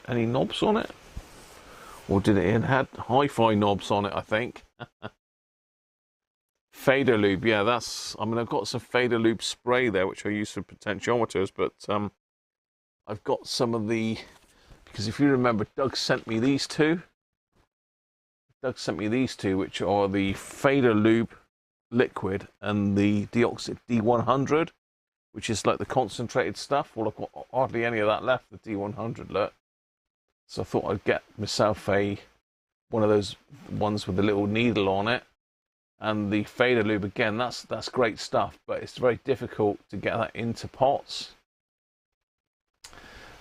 any knobs on it. Or did it? It had hi-fi knobs on it, I think. Fader lube, yeah, that's, I mean, I've got some fader lube spray there, which I use for potentiometers, but I've got some of the, because if you remember, Doug sent me these two Doug sent me these two, which are the Fader Lube liquid and the Deoxit D100, which is like the concentrated stuff. Well, I've got hardly any of that left, the D100, look. So I thought I'd get myself one of those ones with the little needle on it. And the Fader Lube, again, that's great stuff, but it's very difficult to get that into pots.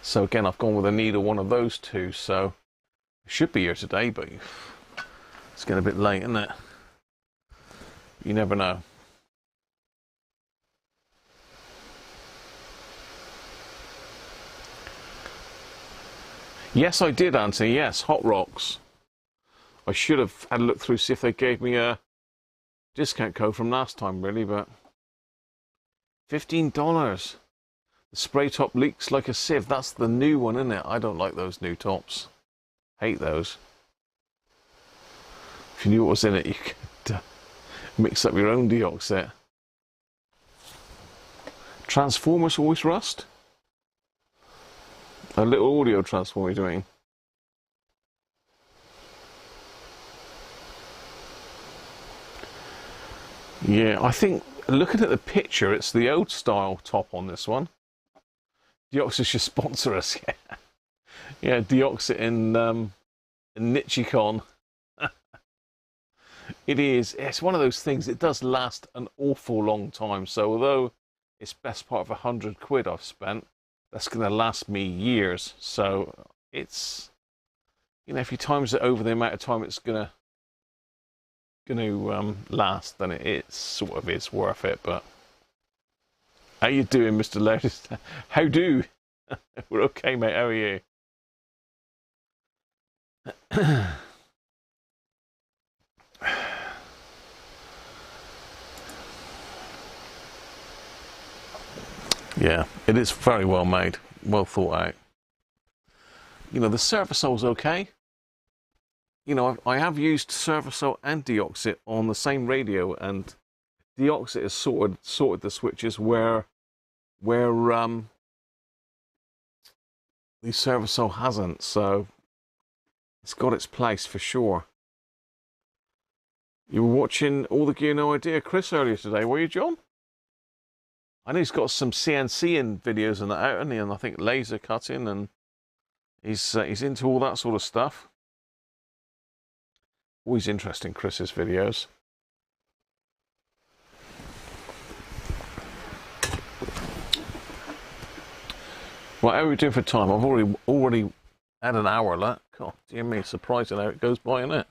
So again, I've gone with a needle, one of those two, so it should be here today, but it's getting a bit late, isn't it? You never know. Yes, I did, Anthony. Yes, Hot Rocks. I should have had a look through, see if they gave me a discount code from last time, really, but $15. The spray top leaks like a sieve. That's the new one, isn't it? I don't like those new tops. Hate those. If you knew what was in it, you could mix up your own deoxit. Transformers always rust? A little audio transformer you're doing. Yeah, I think, looking at the picture, it's the old style top on this one. Deoxit should sponsor us, yeah. Yeah, Deoxit in Nichicon. It is. It's one of those things, it does last an awful long time. So although it's best part of 100 quid I've spent, that's going to last me years. So it's, you know, if you times it over the amount of time it's going to last, then it sort of is worth it. But how you doing, Mr. Lotus? How do? We're okay, mate. How are you? Yeah, it is very well made, well thought out. You know, the Servisol's okay. You know, I have used Servisol and Deoxit on the same radio, and Deoxit has sorted the switches where the Servisol hasn't, so it's got its place for sure. You were watching All the Gear No Idea Chris earlier today, were you, John? I know he's got some CNCing videos and that out, hasn't he? And I think laser cutting, and he's into all that sort of stuff. Always interesting, Chris's videos. Right, how are we doing for time? I've already had an hour left. God, dear me, surprising how it goes by, isn't it?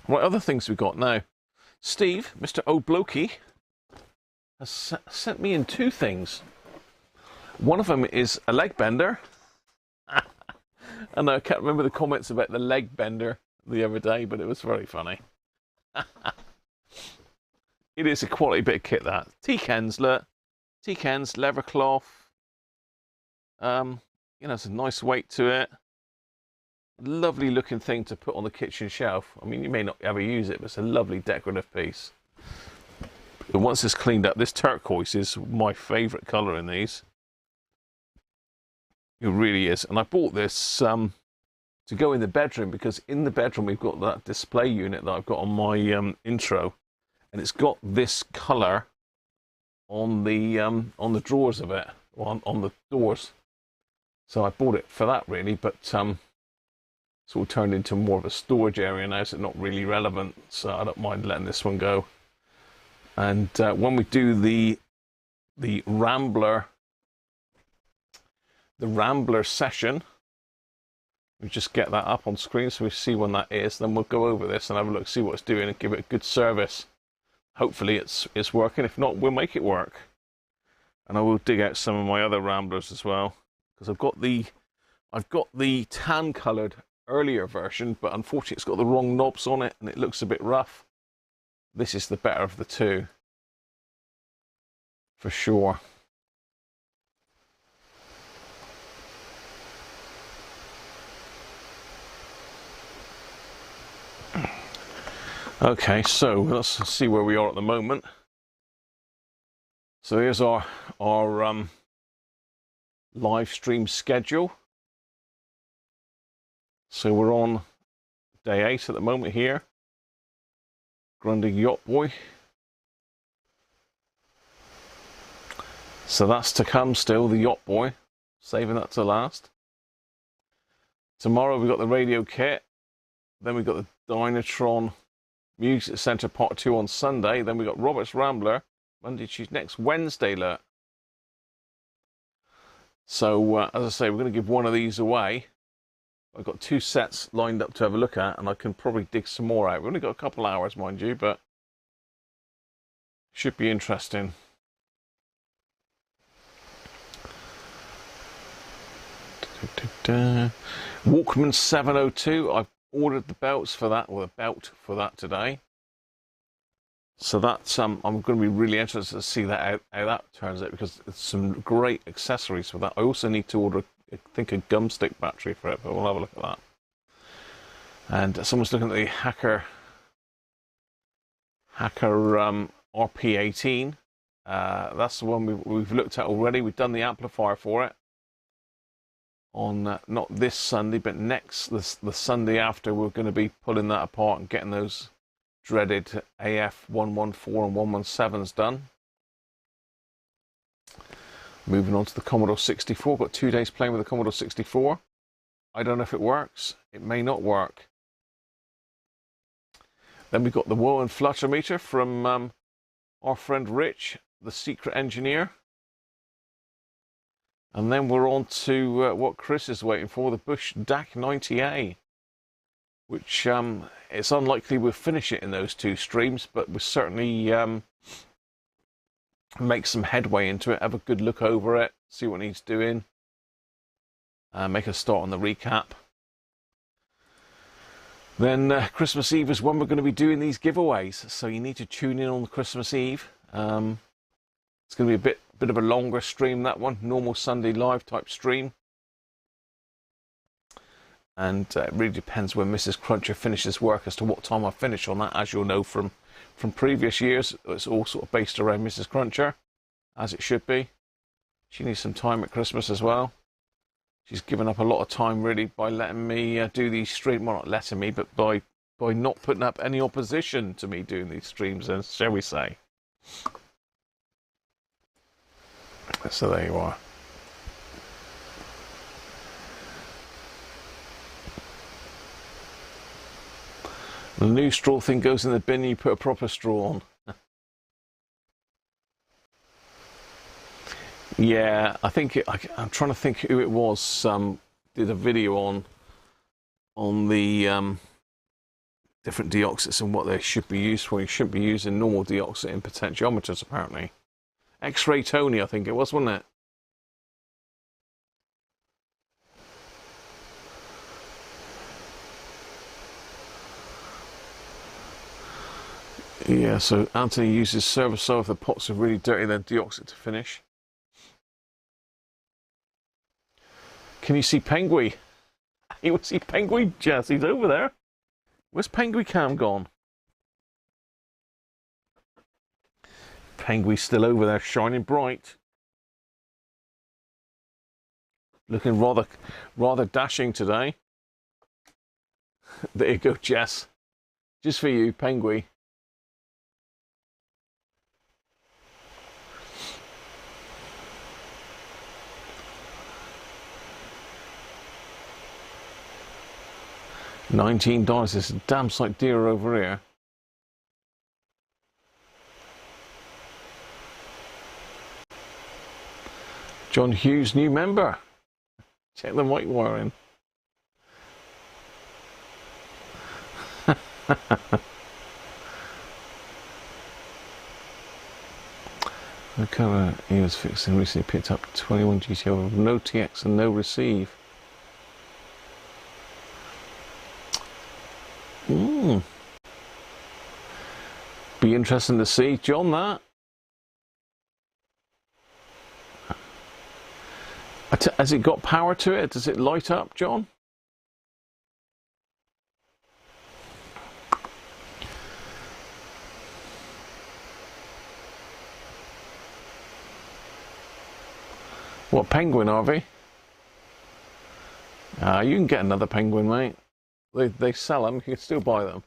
Right, other things we've got now. Steve, Mr. O'Blokey, has sent me in two things. One of them is a leg bender. And I can't remember the comments about the leg bender the other day, but it was very funny. It is a quality bit of kit, that. Teak-ends, look. Teak-ends, leather cloth. You know, it's a nice weight to it. Lovely looking thing to put on the kitchen shelf. I mean, you may not ever use it, but it's a lovely decorative piece. And once it's cleaned up, this turquoise is my favourite colour in these. It really is. And I bought this to go in the bedroom, because in the bedroom we've got that display unit that I've got on my intro, and it's got this colour on the drawers of it, on the doors. So I bought it for that, really, but sort of turned into more of a storage area now, so it's not really relevant, so I don't mind letting this one go. And when we do the Rambler session, we just get that up on screen so we see when that is, then we'll go over this and have a look, see what it's doing, and give it a good service. Hopefully it's working. If not, we'll make it work. And I will dig out some of my other Ramblers as well, because I've got the tan coloured earlier version, but unfortunately it's got the wrong knobs on it and it looks a bit rough. This is the better of the two, for sure. Okay, so let's see where we are at the moment. So here's our live stream schedule. So we're on day 8 at the moment here. Grundig Yacht Boy. So that's to come still, the Yacht Boy. Saving that to last. Tomorrow we've got the radio kit. Then we've got the Dynatron Music Centre Part 2 on Sunday. Then we've got Robert's Rambler Monday, Tuesday, next Wednesday, look. So, as I say, we're going to give one of these away. I've got 2 sets lined up to have a look at, and I can probably dig some more out. We've only got a couple hours, mind you, but should be interesting. Walkman 702. I've ordered the belts for that, or the belt for that today. So that's I'm going to be really interested to see that how that turns out, because it's some great accessories for that. I also need to order, I think, a gum stick battery for it, but we'll have a look at that. And someone's looking at the Hacker RP18. That's the one we've looked at already. We've done the amplifier for it on not this Sunday, but the Sunday after. We're going to be pulling that apart and getting those dreaded AF 114 and 117s done. Moving on to the Commodore 64. Got 2 days playing with the Commodore 64. I don't know if it works. It may not work. Then we've got the Woe and Flutter meter from our friend Rich, the secret engineer. And then we're on to what Chris is waiting for, the Bush DAC 90A, which it's unlikely we'll finish it in those 2 streams, but we'll certainly make some headway into it, have a good look over it, see what needs doing, make a start on the recap. Then Christmas Eve is when we're going to be doing these giveaways, so you need to tune in on Christmas Eve. It's going to be a bit of a longer stream, that one, normal Sunday live type stream. And it really depends when Mrs. Cruncher finishes work as to what time I finish on that. As you'll know from previous years, it's all sort of based around Mrs. Cruncher, as it should be. She needs some time at Christmas as well. She's given up a lot of time, really, by letting me do these streams. Well, not letting me, but by not putting up any opposition to me doing these streams, shall we say. So there you are. The new straw thing goes in the bin and you put a proper straw on. Yeah, I think I'm trying to think who it was. Did a video on the different deoxits and what they should be used for. You shouldn't be using normal deoxit in potentiometers, apparently. X-Ray Tony, I think it was, wasn't it? Yeah, so Anthony uses Servoso if the pots are really dirty, then deoxit to finish. Can you see Penguin? You will see Penguin, Jess. He's over there. Where's Penguin Cam gone? Penguin's still over there, shining bright. Looking rather dashing today. There you go, Jess. Just for you, Penguin. $19. It's a damn sight dearer over here. John Hughes, new member. Check the mic wiring. The cover he was fixing recently picked up 21 GTO with no TX and no receive. Be interesting to see, John, that. Has it got power to it? Does it light up, John? What, penguin, Harvey? You can get another penguin, mate. They sell them. You can still buy them.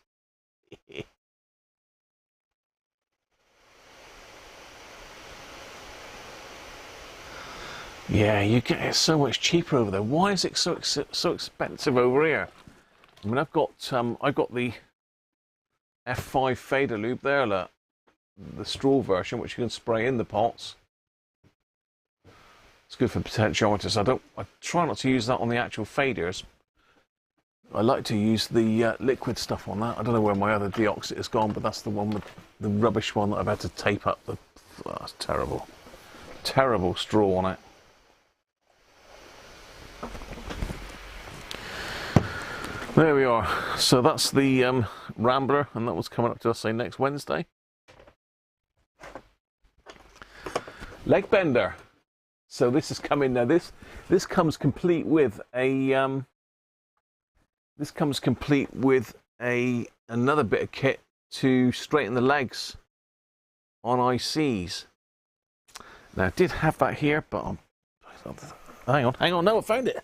Yeah, you get it so much cheaper over there. Why is it so expensive over here? I mean, I've got the F5 fader loop there, look, the straw version, which you can spray in the pots. It's good for potentiometers. I try not to use that on the actual faders. I like to use the liquid stuff on that. I don't know where my other deoxit has gone, but that's the one with the rubbish one that I've had to tape up. Oh, that's terrible. Terrible straw on it. There we are. So that's the Rambler, and that was coming up to us, say, next Wednesday. Leg bender. So this is coming now. This comes complete with a another bit of kit to straighten the legs on ICs. Now I did have that here, but hang on. No, I found it.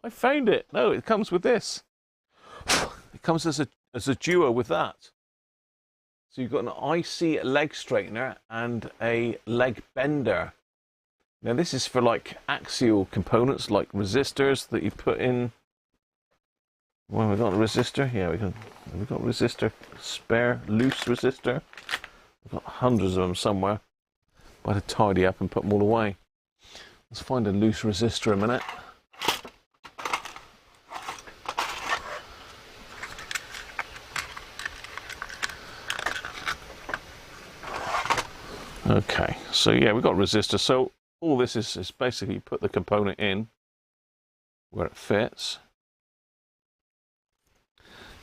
I found it. No, it comes with this. It comes as a duo with that. So you've got an IC leg straightener and a leg bender. Now this is for like axial components, like resistors that you put in. Well, we've got a resistor. Yeah, we've got resistor, spare loose resistor. We've got hundreds of them somewhere. But I had to tidy up and put them all away. Let's find a loose resistor a minute. Okay, so yeah, we've got a resistor. So all this is basically you put the component in where it fits.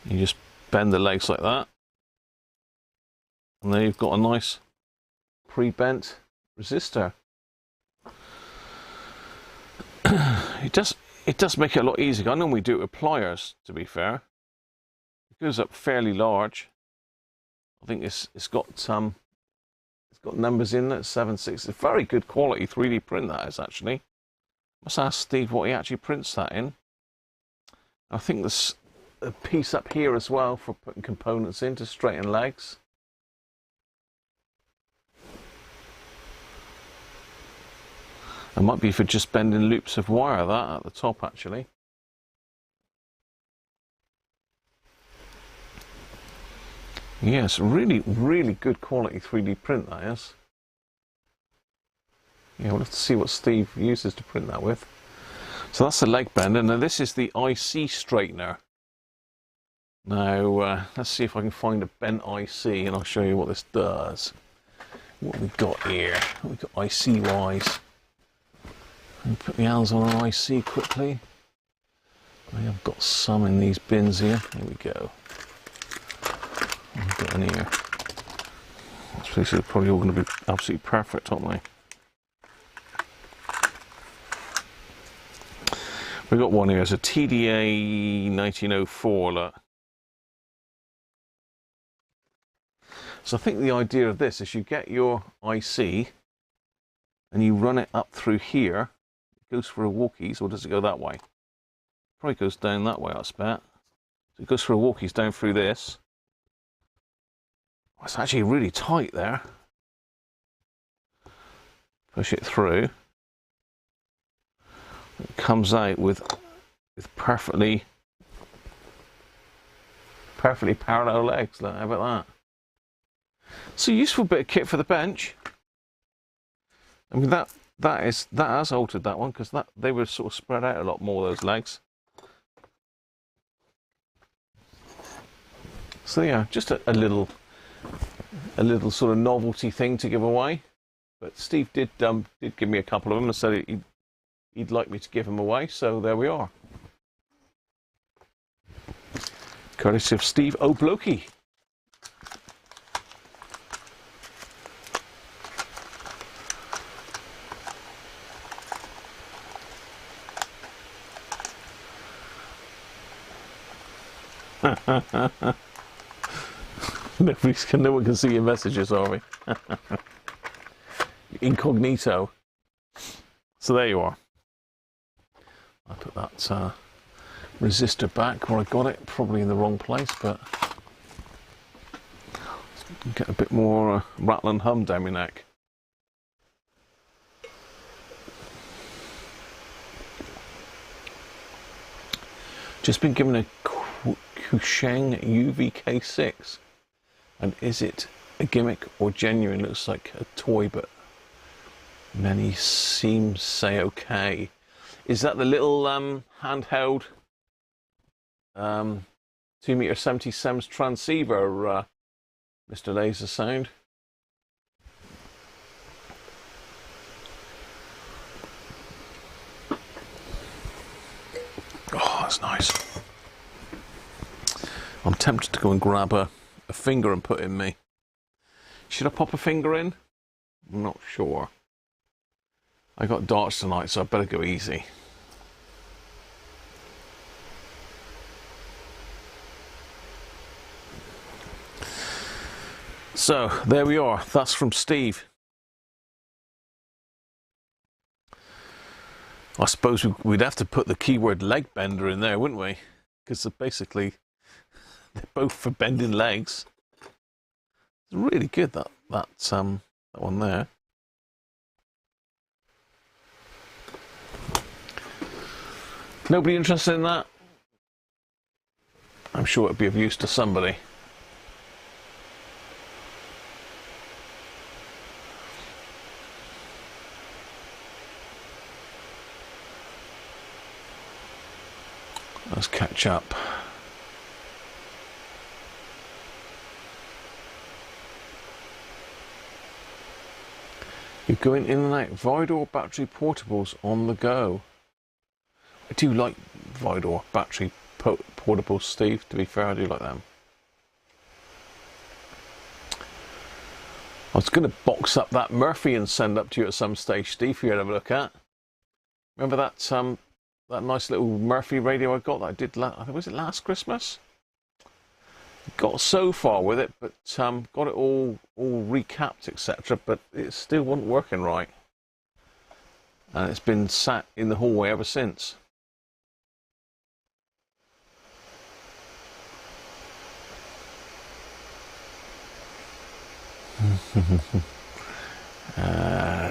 You just bend the legs like that. And then you've got a nice pre-bent resistor. It does make it a lot easier. I normally do it with pliers, to be fair. It goes up fairly large. I think it's got numbers in it, 7/6. It's very good quality 3D print that is, actually. Must ask Steve what he actually prints that in. I think there's a piece up here as well for putting components in to straighten legs. It might be for just bending loops of wire, that at the top, actually. Yes, really, really good quality 3D print that is. Yeah, we'll have to see what Steve uses to print that with. So that's the leg bender. Now this is the IC straightener. Now let's see if I can find a bent IC and I'll show you what this does. What we've got here, we've got IC wise. And put the hands on an IC quickly. I have got some in these bins here. Here we go. I've got in here. These are probably all going to be absolutely perfect, aren't they? We've got one here. It's a TDA 1904. Look. So I think the idea of this is you get your IC and you run it up through here. It goes for a walkies, or does it go that way? Probably goes down that way, I expect. So it goes for a walkies down through this. It's actually really tight there. Push it through. It comes out with perfectly parallel legs. Look, how about that? It's a useful bit of kit for the bench. I mean that has altered that one because they were sort of spread out a lot more, those legs. So yeah, just a little sort of novelty thing to give away. But Steve did give me a couple of them and said he'd like me to give them away. So there we are. Courtesy of Steve O'Blokey. No one can see your messages, are we? Incognito. So there you are. I put that resistor back where I got it, probably in the wrong place, but get a bit more rattle and hum down my neck. Just been given a Kusheng UVK6, and is it a gimmick or genuine? Looks like a toy, but many seem say okay. Is that the little handheld 2m70 SEMS transceiver, Mr. Laser Sound? Oh, that's nice. I'm tempted to go and grab a finger and put in me. Should I pop a finger in? I'm not sure. I got darts tonight, so I better go easy. So, there we are. That's from Steve. I suppose we'd have to put the keyword leg bender in there, wouldn't we? Because basically, they're both for bending legs. It's really good, that one there. Nobody interested in that? I'm sure it'd be of use to somebody. Let's catch up. You're going in and out. Vidor battery portables on the go. I do like Vidor battery portables, Steve. To be fair, I do like them. I was going to box up that Murphy and send up to you at some stage, Steve, for you to have a look at. Remember that that nice little Murphy radio I got that I did, I think, was it last Christmas? Got so far with it, but got it all recapped, etc. But it still wasn't working right, and it's been sat in the hallway ever since.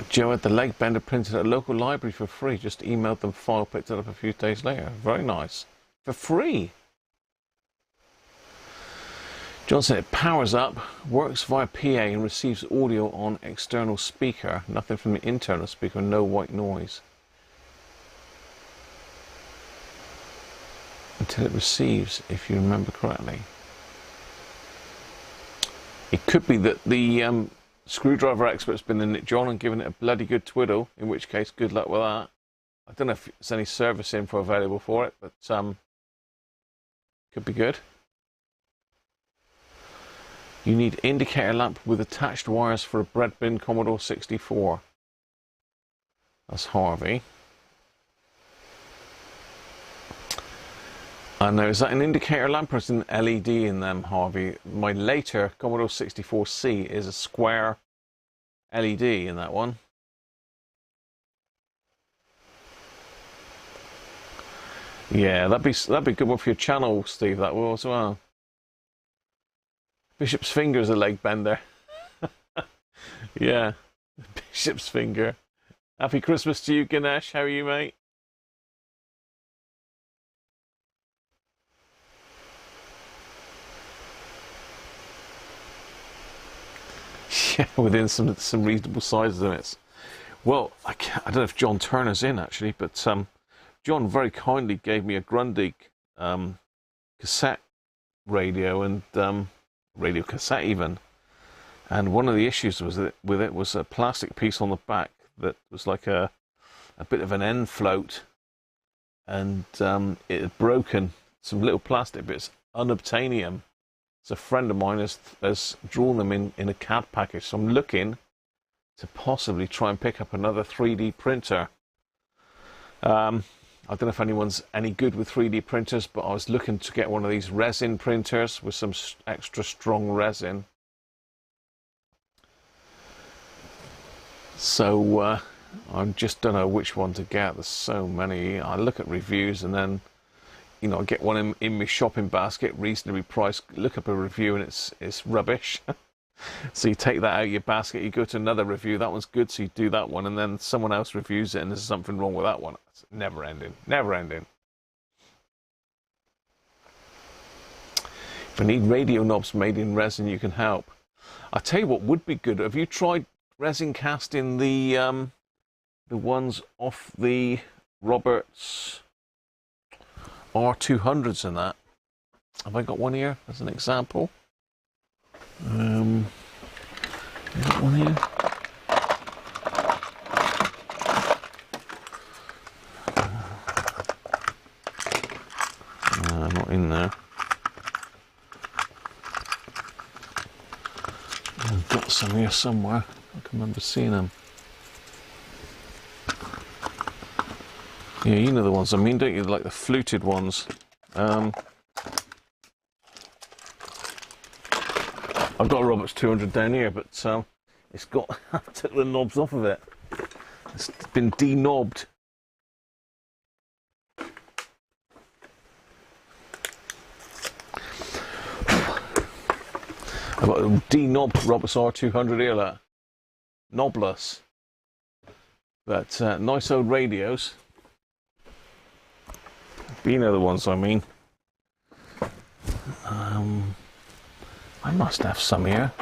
Joe had the leg bender printed at a local library for free. Just emailed them file, picked it up a few days later. Very nice. For free. John said it powers up, works via PA and receives audio on external speaker. Nothing from the internal speaker, no white noise. Until it receives, if you remember correctly. It could be that the screwdriver expert's been in it, John, and given it a bloody good twiddle, in which case, good luck with that. I don't know if there's any service info available for it, but could be good. You need indicator lamp with attached wires for a bread bin Commodore 64. That's Harvey. And now, is that an indicator lamp or is an LED in them, Harvey? My later Commodore 64C is a square LED in that one. Yeah, that'd be a good one for your channel, Steve, that will as well. Bishop's finger is a leg bender. Yeah, Bishop's finger. Happy Christmas to you, Ganesh. How are you, mate? Yeah, within some reasonable size limits. Well, I don't know if John Turner's in actually, but John very kindly gave me a Grundig cassette radio and radio cassette even. And one of the issues with it was a plastic piece on the back that was like a bit of an end float, and it had broken some little plastic bits, unobtainium. So a friend of mine has drawn them in a CAD package. So I'm looking to possibly try and pick up another 3D printer. I don't know if anyone's any good with 3D printers, but I was looking to get one of these resin printers with some extra strong resin. So I just don't know which one to get. There's so many. I look at reviews and then you know, I get one in my shopping basket, reasonably priced, look up a review and it's rubbish. So you take that out of your basket, you go to another review, that one's good, so you do that one, and then someone else reviews it and there's something wrong with that one. It's never ending, never ending. If you need radio knobs made in resin, you can help. I'll tell you what would be good. Have you tried resin casting the ones off the Roberts R200s and that? Have I got one here as an example? Got one here. Not in there. I've got some here somewhere. I can remember seeing them. Yeah, you know the ones I mean, don't you? Like the fluted ones. I've got a Roberts 200 down here, but it's got, I took the knobs off of it. It's been de-knobbed. I've got a de-knobbed Roberts R200 here, look. Knobless. But nice old radios. You know the ones I mean. I must have some here.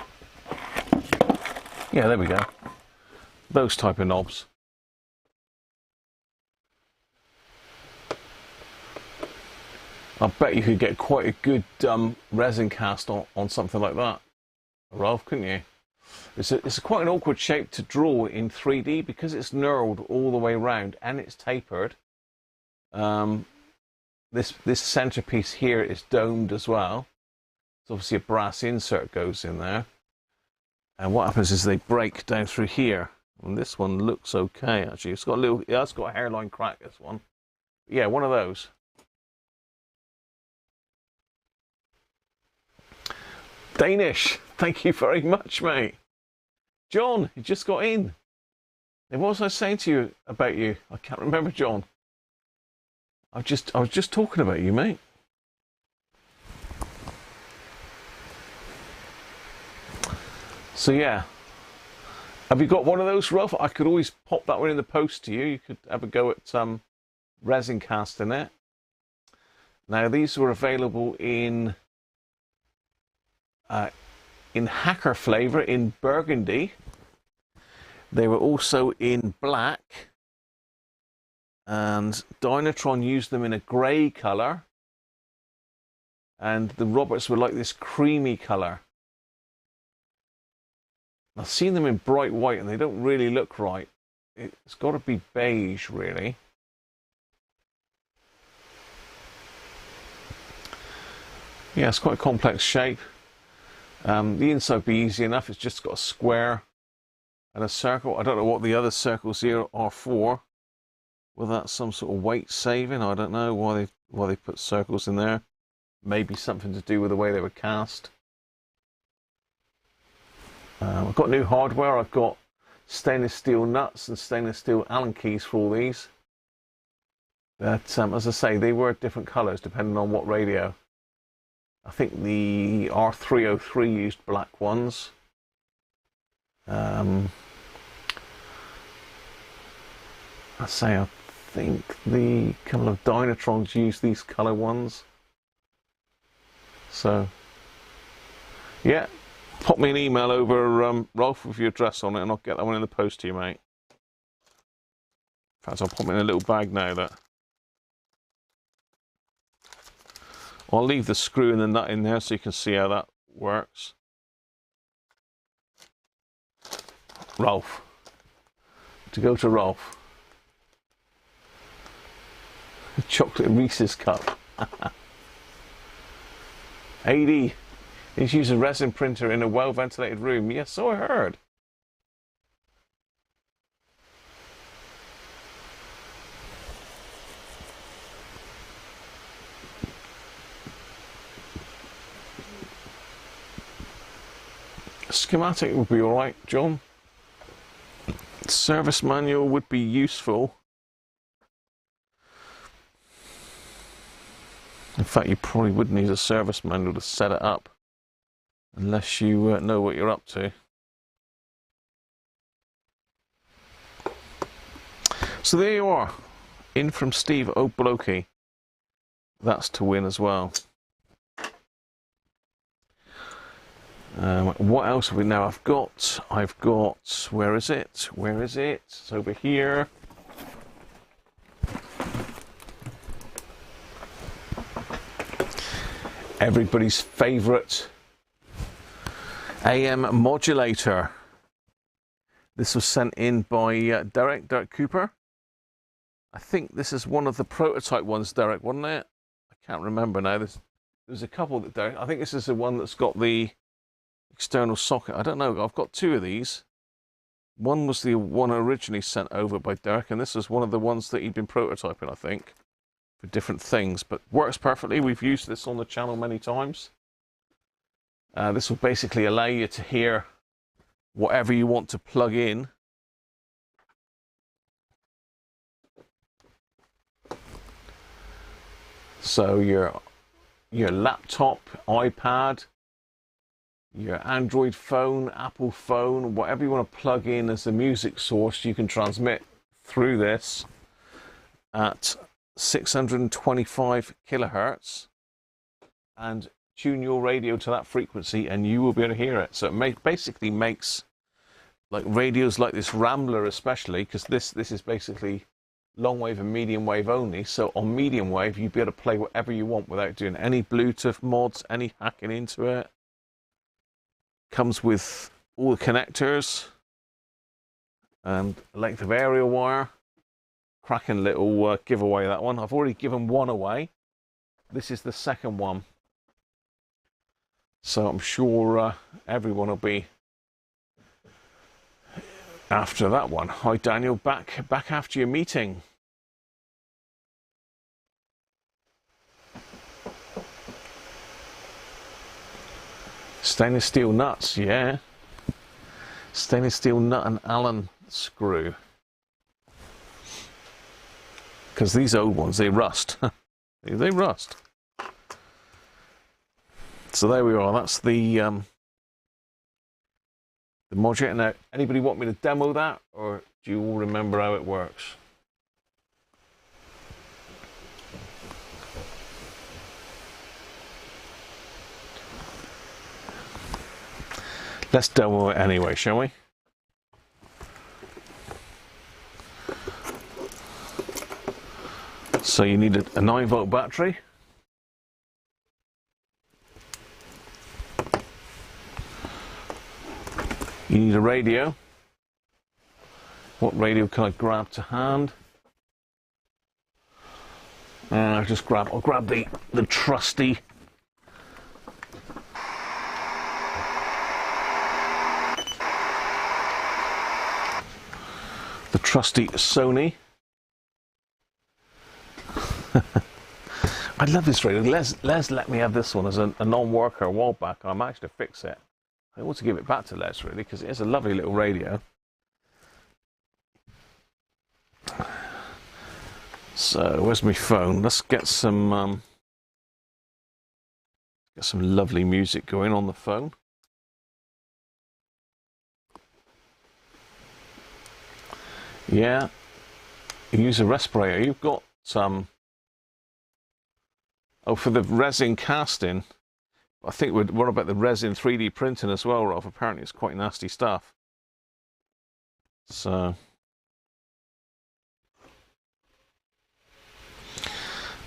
Yeah, there we go. Those type of knobs. I bet you could get quite a good resin cast on something like that, Ralph, couldn't you? It's quite an awkward shape to draw in 3D because it's knurled all the way around and it's tapered. This centerpiece here is domed as well. So obviously a brass insert goes in there. And what happens is they break down through here. And this one looks okay, actually. It's got a little, yeah, it's got a hairline crack, this one. Yeah, one of those. Danish, thank you very much, mate. John, you just got in. And what was I saying to you about you? I can't remember, John. I was just talking about you, mate. So yeah, have you got one of those, Ralph? I could always pop that one in the post to you. You could have a go at resin casting it. Now these were available in hacker flavour in burgundy. They were also in black, and Dynatron used them in a grey colour, and the Roberts were like this creamy colour. I've seen them in bright white and they don't really look right. It's got to be beige, really. Yeah, it's quite a complex shape. The inside would be easy enough. It's just got a square and a circle. I don't know what the other circles here are for. Whether that's some sort of weight saving, I don't know why they put circles in there. Maybe something to do with the way they were cast. I've got new hardware. I've got stainless steel nuts and stainless steel Allen keys for all these. But as I say, they were different colours depending on what radio. I think the R303 used black ones. I think the couple of Dynatrons used these colour ones. So, yeah. Pop me an email over, Rolf, with your address on it, and I'll get that one in the post to you, mate. In fact, I'll pop it in a little bag now. That I'll leave the screw and the nut in there so you can see how that works. Rolf. To go to Rolf. Chocolate Reese's cup. AD. He's using a resin printer in a well-ventilated room. Yes, so I heard. A schematic would be all right, John. Service manual would be useful. In fact, you probably would need a service manual to set it up, unless you know what you're up to. So there you are, in from Steve O'Blokey. That's to win as well. What else have we now? I've got, where is it? Where is it? It's over here. Everybody's favourite AM modulator. This was sent in by Derek Cooper. I think this is one of the prototype ones, Derek, wasn't it? I can't remember now. There's a couple that Derek. I think this is the one that's got the external socket. I don't know. I've got two of these. One was the one originally sent over by Derek, and this is one of the ones that he'd been prototyping, I think, for different things, but works perfectly. We've used this on the channel many times. This will basically allow you to hear whatever you want to plug in. So your laptop, iPad, your Android phone, Apple phone, whatever you want to plug in as a music source, you can transmit through this at 625 kilohertz and tune your radio to that frequency, and you will be able to hear it. So it basically makes like radios like this Rambler, especially because this is basically long wave and medium wave only. So on medium wave, you'd be able to play whatever you want without doing any Bluetooth mods, any hacking into it. Comes with all the connectors and length of aerial wire. Cracking little giveaway, that one. I've already given one away. This is the second one. So I'm sure everyone will be after that one. Hi Daniel, back after your meeting. Stainless steel nuts, yeah. Stainless steel nut and Allen screw. Because these old ones, they rust. They rust. So there we are. That's the modulator. Now, anybody want me to demo that, or do you all remember how it works? Let's demo it anyway, shall we? So you need a 9-volt battery. You need a radio. What radio can I grab to hand? I'll grab the trusty Sony. I love this radio. Les let me have this one as a non-worker a while back. I managed to fix it. I want to give it back to Les, really, because it is a lovely little radio. So, where's my phone? Let's get some lovely music going on the phone. Yeah, you use a respirator. You've got some. Oh, for the resin casting. I think we're about the resin 3D printing as well, Rolf. Apparently it's quite nasty stuff. So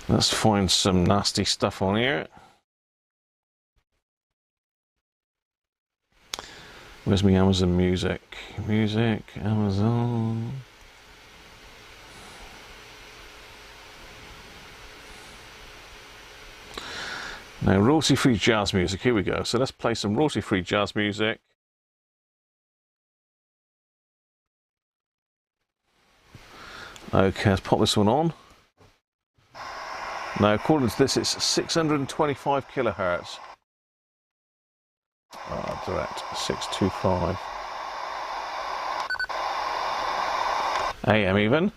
let's find some nasty stuff on here. Where's my Amazon music? Music, Amazon. Now, royalty-free jazz music, here we go. So let's play some royalty-free jazz music. Okay, let's pop this one on. Now, according to this, it's 625 kilohertz. Direct, 625. AM even.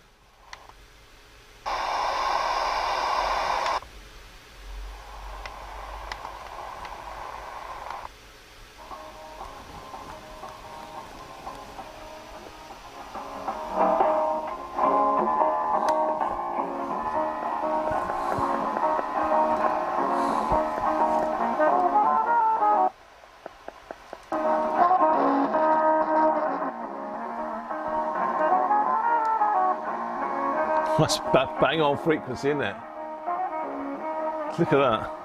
That's bang on frequency, isn't it? Look at that.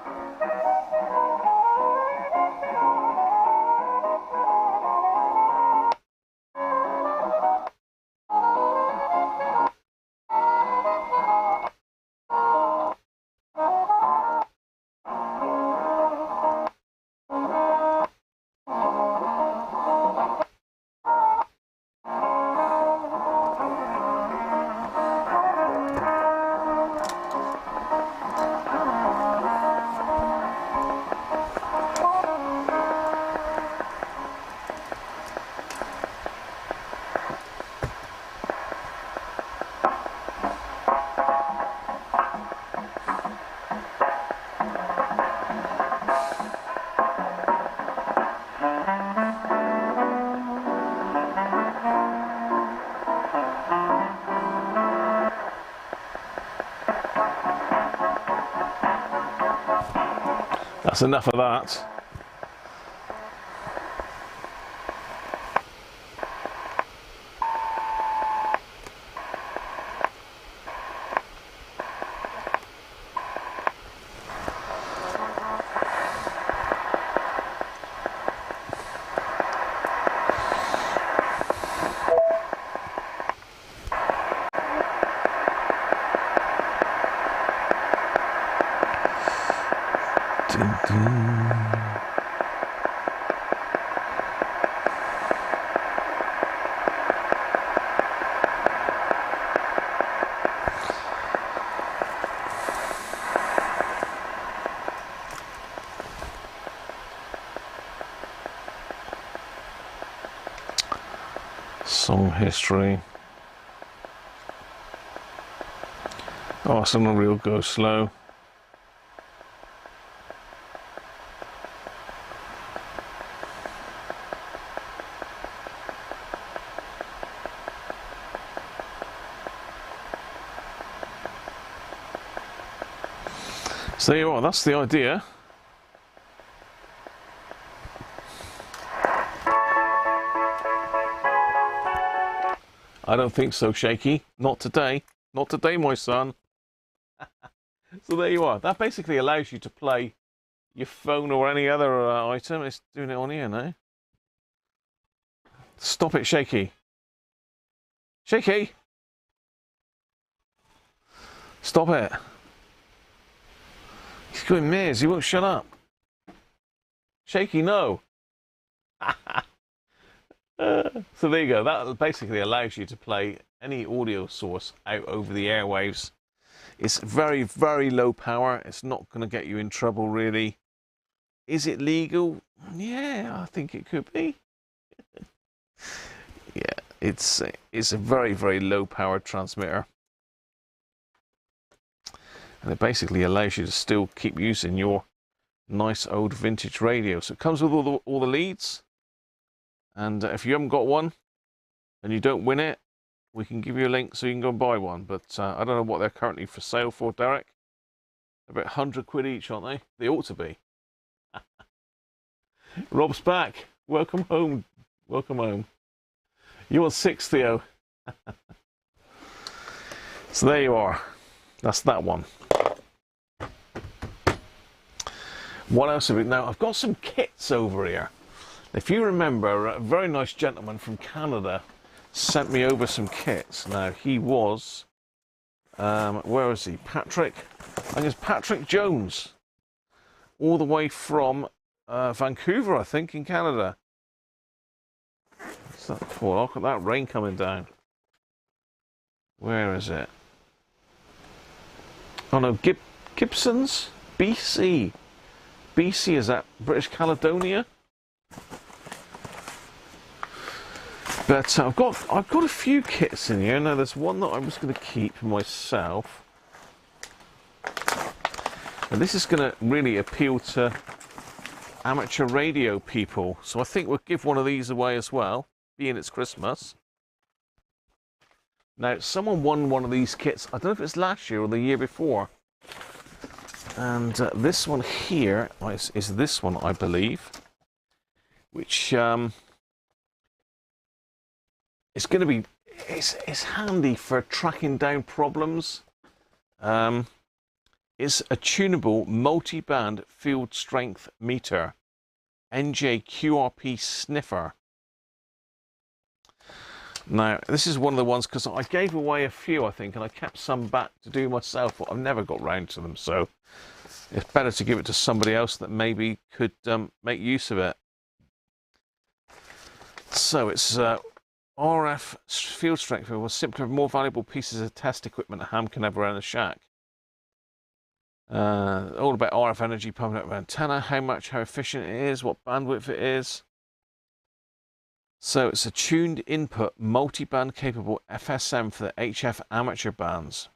That's enough of that. Song history. Oh, some of real go slow. So there you are, that's the idea. I don't think so, Shaky. Not today. Not today, my son. So there you are. That basically allows you to play your phone or any other item. It's doing it on here now. Stop it, Shaky. Shaky! Stop it. He's going maze. He won't shut up. Shaky, no. So there you go. That basically allows you to play any audio source out over the airwaves. It's very, very low power. It's not going to get you in trouble, really. Is it legal? Yeah, I think it could be. Yeah, it's a very, very low power transmitter. And it basically allows you to still keep using your nice old vintage radio. So it comes with all the leads. And if you haven't got one and you don't win it, we can give you a link so you can go and buy one. But I don't know what they're currently for sale for, Derek. About 100 quid each, aren't they? They ought to be. Rob's back. Welcome home. Welcome home. You want 6, Theo? So there you are. That's that one. What else have we... Now, I've got some kits over here. If you remember, a very nice gentleman from Canada sent me over some kits. Now, he was... where is he? Patrick? I think it's Patrick Jones. All the way from Vancouver, I think, in Canada. What's that for? Look at that rain coming down. Where is it? Oh no, Gibson's? BC. BC, is that British Caledonia? But I've got a few kits in here. Now there's one that I was going to keep myself. And this is going to really appeal to amateur radio people. So I think we'll give one of these away as well, being it's Christmas. Now, someone won one of these kits. I don't know if it's last year or the year before. And this one here is this one, I believe. Which... it's going to be it's handy for tracking down problems. It's a tunable multi-band field strength meter, NJQRP sniffer. Now, this is one of the ones, because I gave away a few, I think, and I kept some back to do myself, but I've never got round to them, so it's better to give it to somebody else that maybe could make use of it. So it's RF field strength with simpler, more valuable pieces of test equipment a ham can have around the shack. All about RF energy pumping out of antenna, how efficient it is, what bandwidth it is. So it's a tuned input, multi-band capable FSM for the HF amateur bands.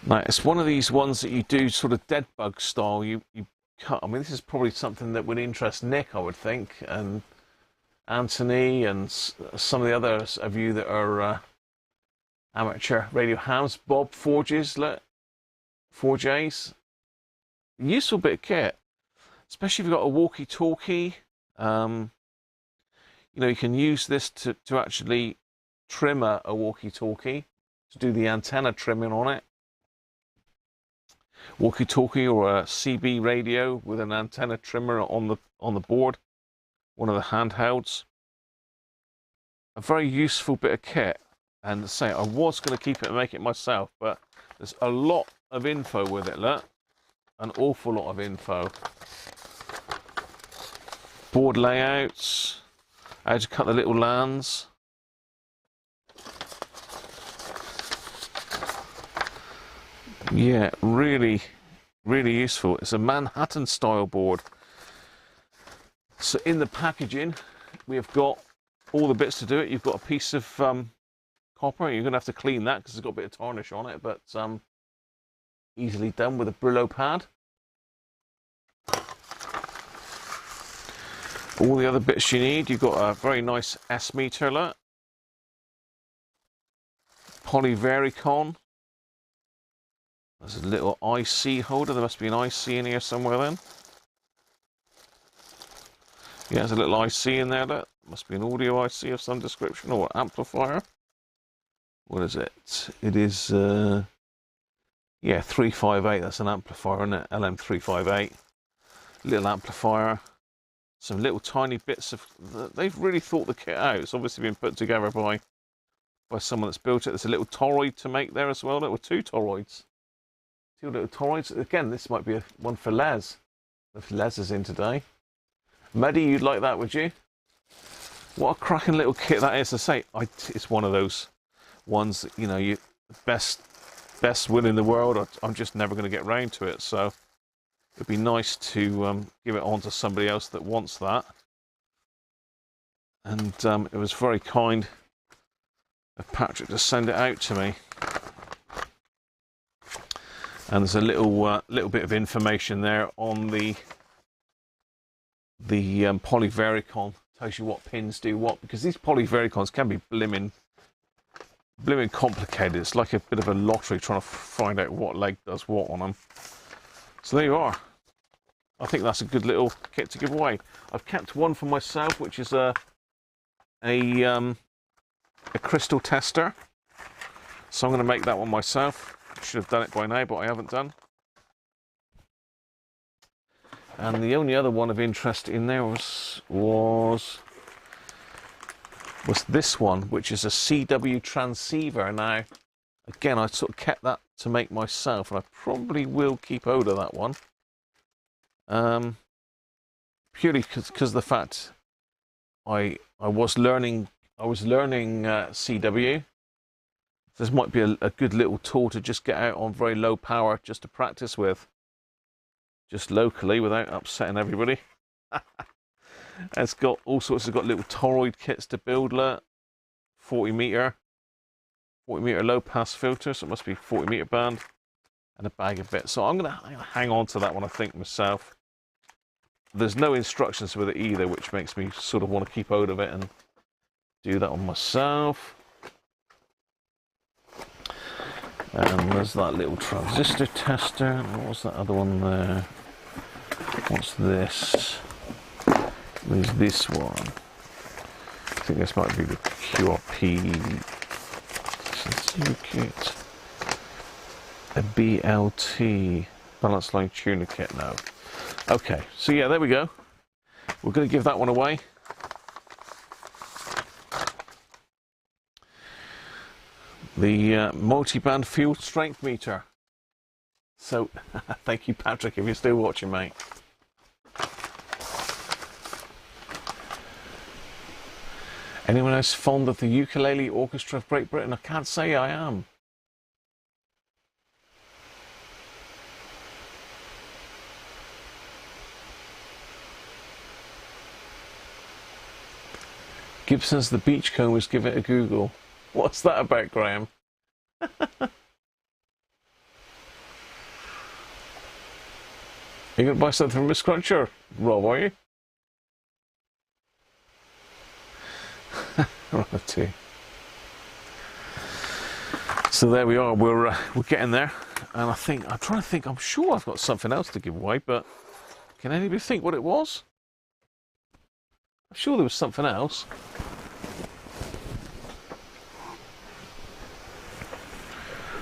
Now it's one of these ones that you do sort of dead bug style. You cut. I mean, this is probably something that would interest Nick, I would think, and Anthony, and some of the others of you that are amateur radio hams. Bob forges, look, 4Js. Useful bit of kit. Especially if you've got a walkie-talkie, you know, you can use this to actually trim a walkie-talkie, to do the antenna trimming on it. Walkie-talkie or a CB radio with an antenna trimmer on the board, one of the handhelds. A very useful bit of kit, and say I was going to keep it and make it myself, but there's a lot of info with it. Look, an awful lot of info. Board layouts, how to cut the little lands. Yeah, really, really useful. It's a Manhattan style board. So in the packaging, we have got all the bits to do it. You've got a piece of copper. You're going to have to clean that because it's got a bit of tarnish on it, but easily done with a Brillo pad. All the other bits you need, you've got a very nice S meter, look. Polyvaricon. There's a little IC holder. There must be an IC in here somewhere then. Yeah, there's a little IC in there, look. Must be an audio IC of some description, or amplifier. What is it? It is, yeah, 358. That's an amplifier, isn't it? LM358. Little amplifier. Some little tiny bits of... They've really thought the kit out. It's obviously been put together by someone that's built it. There's a little toroid to make there as well. There were two toroids. Two little toroids. Again, this might be one for Les. If Les is in today. Maddie, you'd like that, would you? What a cracking little kit that is. To say, it's one of those ones that, you know, you best will in the world. I'm just never going to get round to it. So it'd be nice to give it on to somebody else that wants that. And it was very kind of Patrick to send it out to me. And there's a little bit of information there on the Polyvaricon. Tells you what pins do what, because these Polyvaricons can be blimmin' complicated. It's like a bit of a lottery trying to find out what leg does what on them. So there you are. I think that's a good little kit to give away. I've kept one for myself, which is a crystal tester. So I'm going to make that one myself. Should have done it by now, but I haven't done. And the only other one of interest in there was this one, which is a CW transceiver. Now, again, I sort of kept that to make myself, and I probably will keep hold of that one. Purely because of the fact I was learning CW. This might be a good little tool to just get out on very low power, just to practice with, just locally without upsetting everybody. It's got all sorts. It's got little toroid kits to build. 40 meter low pass filter, so it must be 40 meter band, and a bag of bits. So I'm gonna hang on to that one, I think, myself. There's no instructions with it either, which makes me sort of want to keep hold of it and do that on myself. And there's that little transistor tester. What was that other one there? What's this? There's this one. think this might be the QRP kit. A BLT balance line tuner kit now. Okay, so yeah, there we go. We're going to give that one away. The multi-band field strength meter. So, thank you, Patrick, if you're still watching, mate. Anyone else fond of the ukulele orchestra of Great Britain? I can't say I am. Gibson's The Beachcombers, give it a Google. What's that about, Graham? You're going to buy something from Miss Cruncher, Rob, are you? Righty. So there we are. We're getting there, and I'm trying to think. I'm sure I've got something else to give away, but can anybody think what it was? I'm sure there was something else.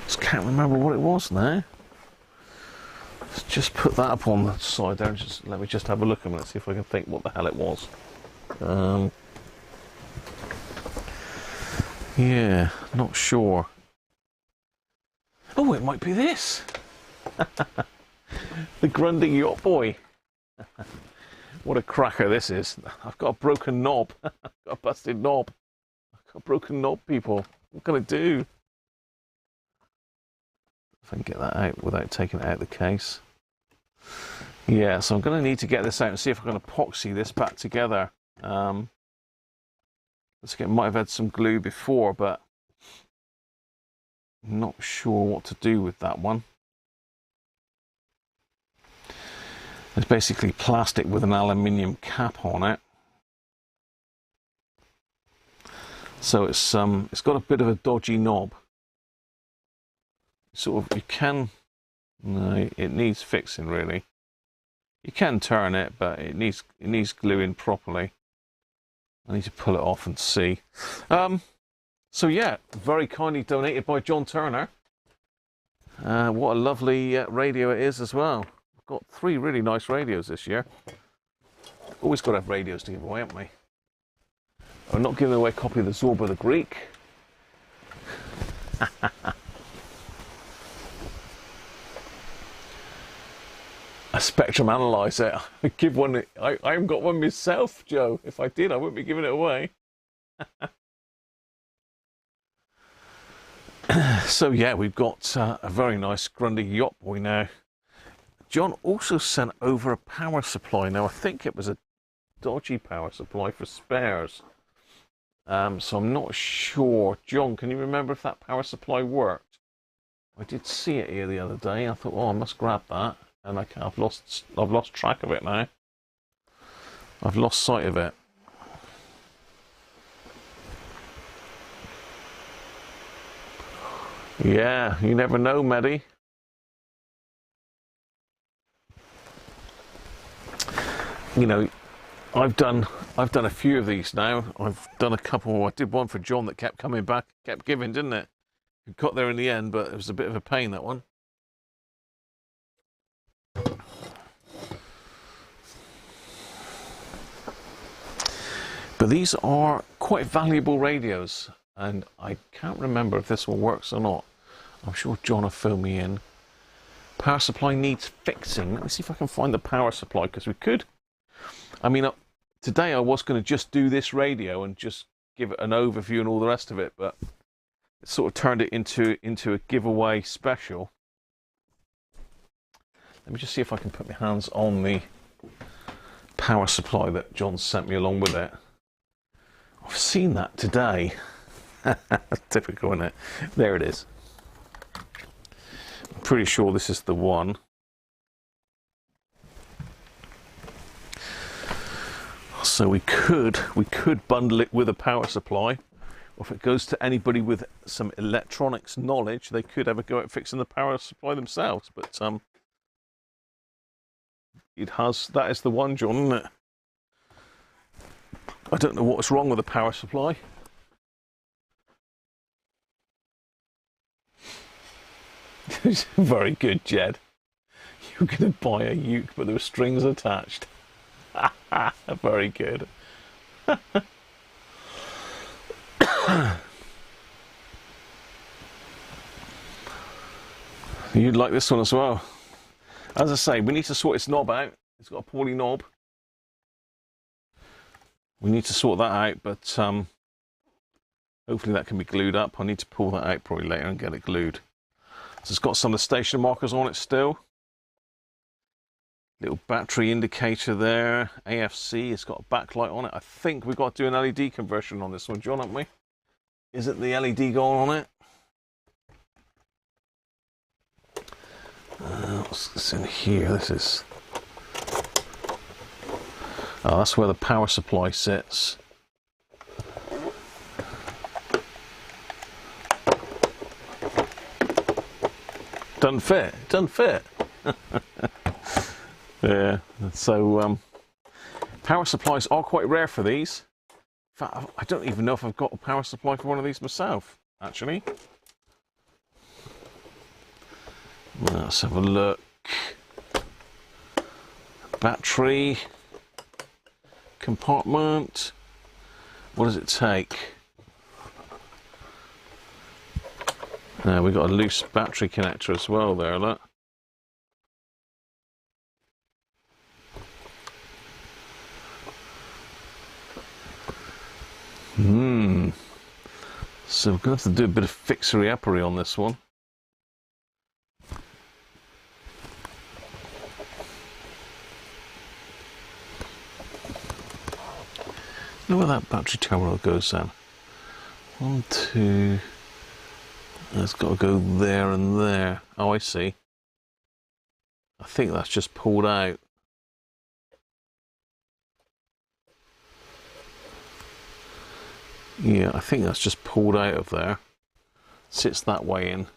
Just can't remember what it was now. Let's just put that up on the side there and just let me just have a look a minute, see if I can think what the hell it was. Yeah, not sure. Oh, it might be this. The Grundig Yacht Boy. What a cracker this is. I've got a broken knob. I've got a busted knob. I've got a broken knob, people. What can I do? If I can get that out without taking it out of the case. Yeah, so I'm going to need to get this out and see if I can epoxy this back together. I might have had some glue before, but I'm not sure what to do with that one. It's basically plastic with an aluminium cap on it. So it's got a bit of a dodgy knob. Sort of, no, it needs fixing really. You can turn it, but it needs gluing properly. I need to pull it off and see. So yeah, very kindly donated by John Turner. What a lovely radio it is as well. We've got 3 really nice radios this year. Always got to have radios to give away, haven't we? I'm not giving away a copy of the Zorba the Greek. A spectrum analyzer. I give one. I haven't got one myself, Joe. If I did, I wouldn't be giving it away. So yeah, we've got a very nice Grundig Yacht Boy now. John also sent over a power supply. Now I think it was a dodgy power supply for spares. So I'm not sure. John, can you remember if that power supply worked? I did see it here the other day. I thought, oh, I must grab that. And I've lost track of it now. I've lost sight of it. Yeah, you never know, Medi. You know, I've done a few of these now. I've done a couple. I did one for John that kept coming back, kept giving, didn't it? We got there in the end, but it was a bit of a pain, that one. But these are quite valuable radios, and I can't remember if this one works or not. I'm sure John will fill me in. Power supply needs fixing. Let me see if I can find the power supply, because we could. I mean, today I was going to just do this radio and just give it an overview and all the rest of it, but it sort of turned it into a giveaway special. Let me just see if I can put my hands on the power supply that John sent me along with it. I've seen that today. Typical, isn't it? There it is. I'm pretty sure this is the one. So we could bundle it with a power supply. Or if it goes to anybody with some electronics knowledge, they could have a go at fixing the power supply themselves. But that is the one, John, isn't it? I don't know what's wrong with the power supply. Very good, Jed. You're going to buy a uke, but there were strings attached. Very good. You'd like this one as well. As I say, we need to sort its knob out. It's got a poorly knob. We need to sort that out, but hopefully that can be glued up. I need to pull that out probably later and get it glued. So it's got some of the station markers on it still. Little battery indicator there. AFC, it's got a backlight on it. I think we've got to do an LED conversion on this one, John, haven't we? Is it the LED going on it? What's this in here? This is... Oh, that's where the power supply sits. Doesn't fit. Doesn't fit. Yeah. So power supplies are quite rare for these. In fact, I don't even know if I've got a power supply for one of these myself, actually. Let's have a look. Battery. Compartment. What does it take? We've got a loose battery connector as well there, look. So we're going to have to do a bit of fixery-uppery on this one. Look where that battery terminal goes then. 1, 2... It's got to go there and there. Oh, I see. I think that's just pulled out. Yeah, I think that's just pulled out of there. Sits that way in.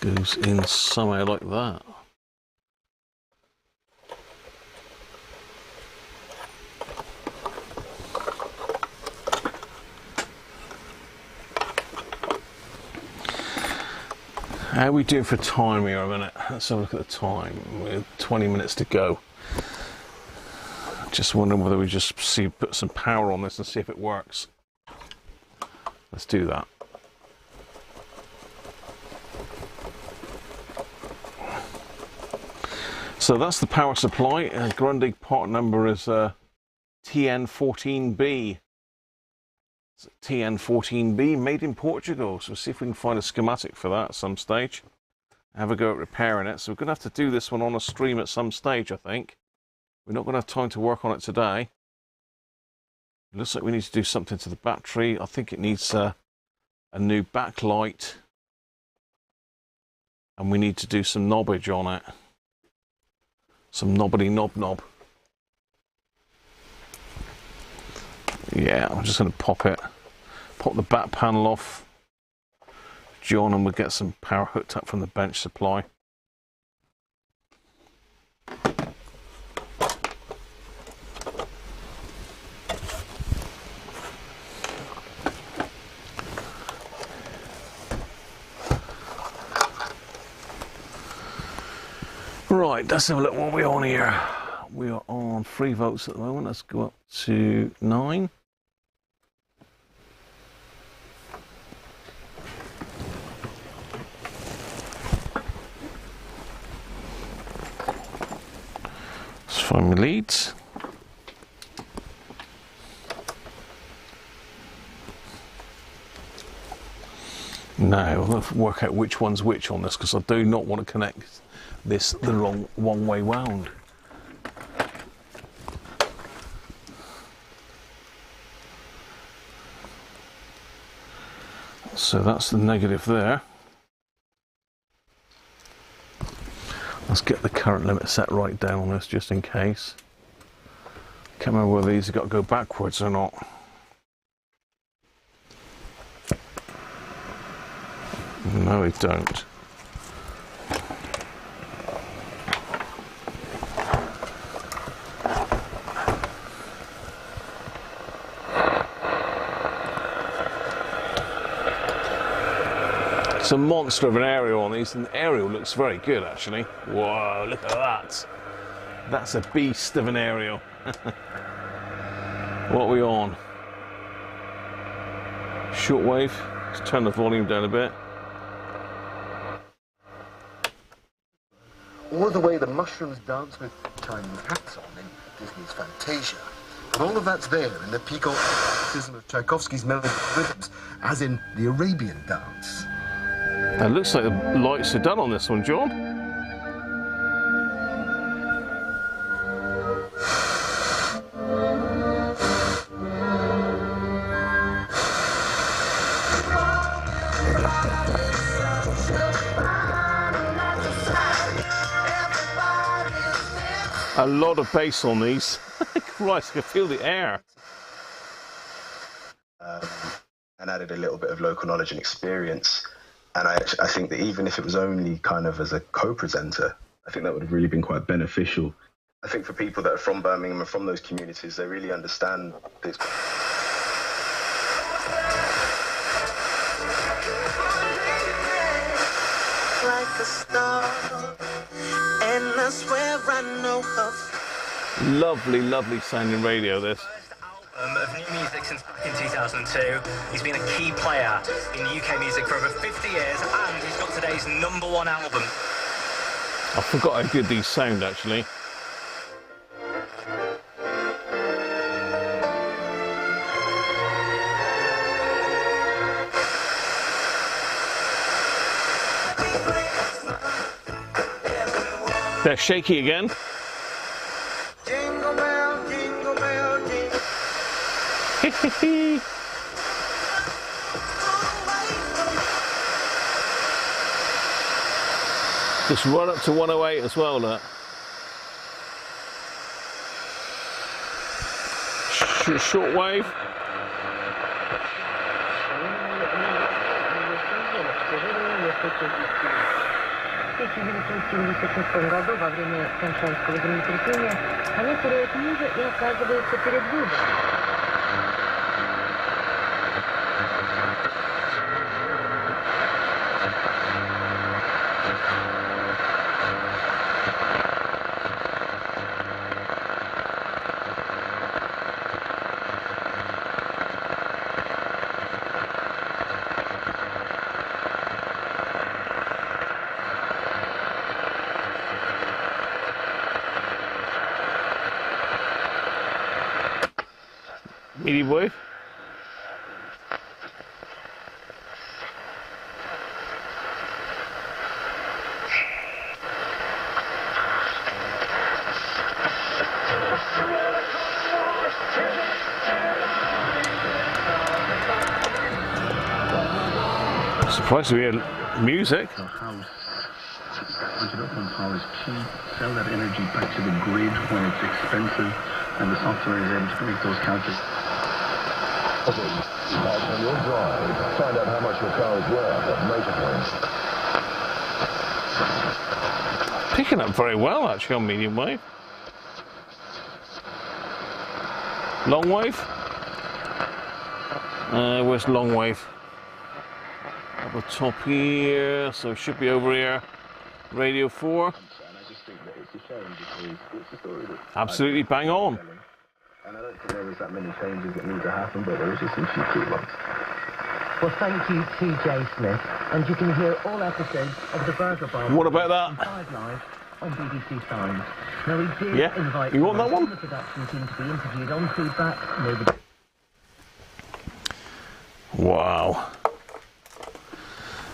Goes in somewhere like that. How are we doing for time here a minute? Let's have a look at the time. We're 20 minutes to go. Just wondering whether we just put some power on this and see if it works. Let's do that. So that's the power supply. Grundig part number is TN14B. TN14B, made in Portugal. So we'll see if we can find a schematic for that at some stage. Have a go at repairing it. So we're going to have to do this one on a stream at some stage, I think. We're not going to have time to work on it today. It looks like we need to do something to the battery. I think it needs a new backlight. And we need to do some knobbage on it. Some knobbity knob. Yeah, I'm just going to pop the back panel off, John, and we'll get some power hooked up from the bench supply. Right, let's have a look what we're on here. We are on 3 volts at the moment. Let's go up to 9. Let's find my leads. Now, I'll have to work out which one's which on this, because I do not want to connect this the wrong one-way wound. So that's the negative there. Let's get the current limit set right down on this just in case. Can't remember whether these have got to go backwards or not. No, we don't. It's a monster of an aerial on these, and the aerial looks very good actually. Whoa, look at that. That's a beast of an aerial. What are we on? Shortwave. Let's turn the volume down a bit. Or the way the mushrooms dance with Chinese hats on in Disney's Fantasia. But all of that's there in the peacock system of Tchaikovsky's melodic rhythms, as in the Arabian dance. It looks like the lights are done on this one, John. A lot of bass on these. Christ, I can feel the air. And added a little bit of local knowledge and experience. And I think that even if it was only kind of as a co-presenter, I think that would have really been quite beneficial. I think for people that are from Birmingham and from those communities, they really understand this. Like a star, and I swear I know of. Lovely, lovely sounding radio, this. Album of new music since back in 2002. He's been a key player in UK music for over 50 years, and he's got today's #1 album. I forgot how good these sound actually. They're shaky again. Jingle bell, jingle bell, jingle. Just run up to 108 as well, look. Shortwave. В 1976 году во время Таншанского землетрясения они теряют мужа и оказываются перед выбором. Medium wave. Surprised we had music. The house, once you don't want power is cheap, sell that energy back to the grid when it's expensive, and the software is able to make those calculations. On your drive, find out how much your car is worth at Motorpoint. Picking up very well actually on medium wave. Long wave. Where's long wave? At the top here, so it should be over here. Radio 4. And I just think that it's a shame because it's a story that Absolutely bang on. And I don't think there was that many changes that need to happen, but there was just some few cool ones. Well, thank you to Jay Smith, and you can hear all episodes of the Burger Bar. What about that? 5 Live on BBC Times. Now, we did invite You want that one? the production team to be interviewed on feedback. Nobody. Wow.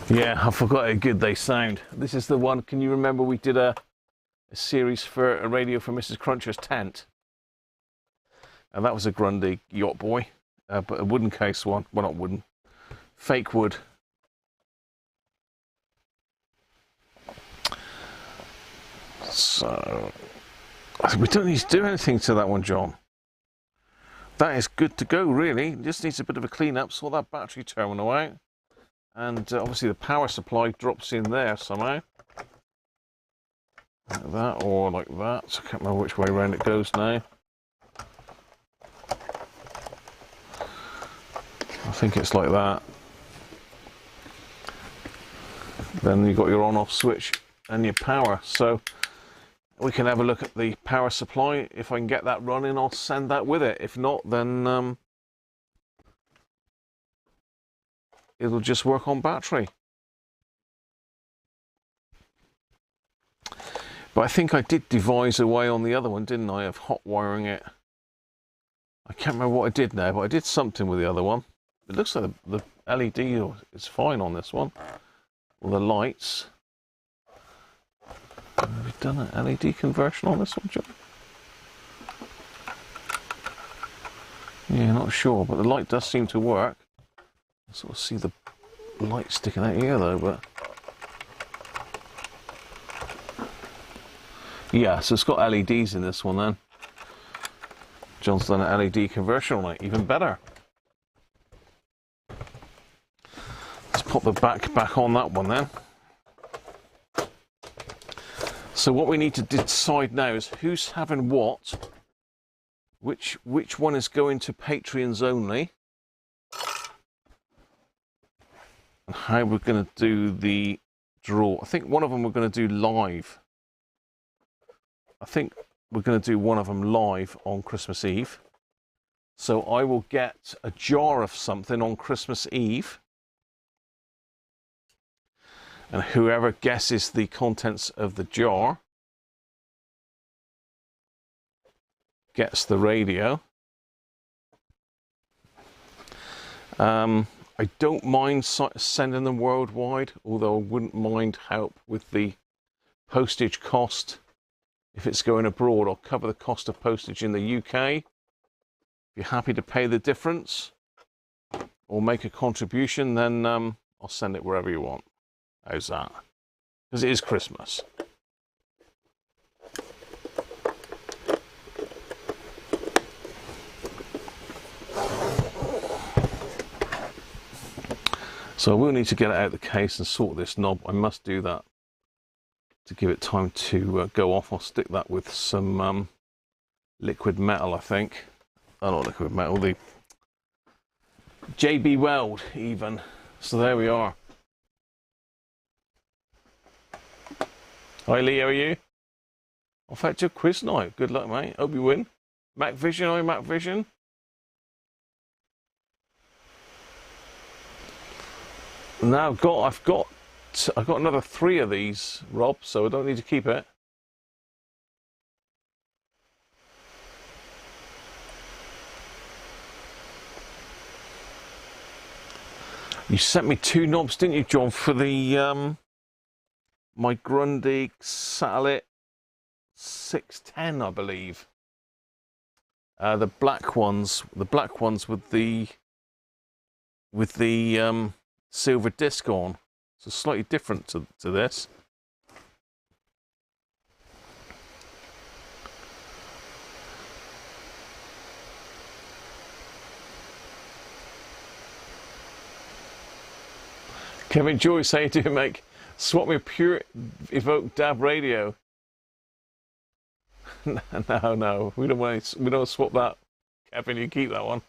Yeah, I forgot how good they sound. This is the one, can you remember we did a series for a radio for Mrs. Cruncher's tent? And that was a Grundig Yacht Boy, but a wooden case one. Well, not wooden, fake wood. So, we don't need to do anything to that one, John. That is good to go, really. Just needs a bit of a clean up, sort that battery terminal out. And obviously the power supply drops in there somehow. Like that, or like that. So I can't remember which way around it goes now. I think it's like that. Then you've got your on-off switch and your power. So we can have a look at the power supply. If I can get that running, I'll send that with it. If not, then it'll just work on battery. But I think I did devise a way on the other one, didn't I, of hot wiring it. I can't remember what I did now, but I did something with the other one. It looks like the LED is fine on this one. Or the lights. Have we done an LED conversion on this one, John? Yeah, not sure, but the light does seem to work. I sort of see the light sticking out here though, but... yeah, so it's got LEDs in this one then. John's done an LED conversion on it, even better. Let's pop the back on that one then. So what we need to decide now is who's having what, which one is going to Patreons only, and how we're going to do the draw. I think one of them we're going to do live. I think we're going to do one of them live on Christmas Eve. So I will get a jar of something on Christmas Eve. And whoever guesses the contents of the jar gets the radio. I don't mind sending them worldwide, although I wouldn't mind help with the postage cost. If it's going abroad, I'll cover the cost of postage in the UK. If you're happy to pay the difference or make a contribution, then I'll send it wherever you want. How's that? Because it is Christmas. So I will need to get it out of the case and sort this knob. I must do that to give it time to go off. I'll stick that with some liquid metal, I think. Oh, not liquid metal, the JB Weld even. So there we are. Hi Lee, how are you? Off at your quiz night. Good luck, mate. Hope you win. Mac Vision, are you Mac Vision? Now I've got another 3 of these, Rob, so I don't need to keep it. You sent me 2 knobs, didn't you, John, for the my Grundig Satellite 610, I believe. The black ones with the silver disc on. So slightly different to this. Kevin Joyce, how you doing, mate? Swap me a pure Evoke DAB radio. No, we don't swap that. Kevin, you keep that one.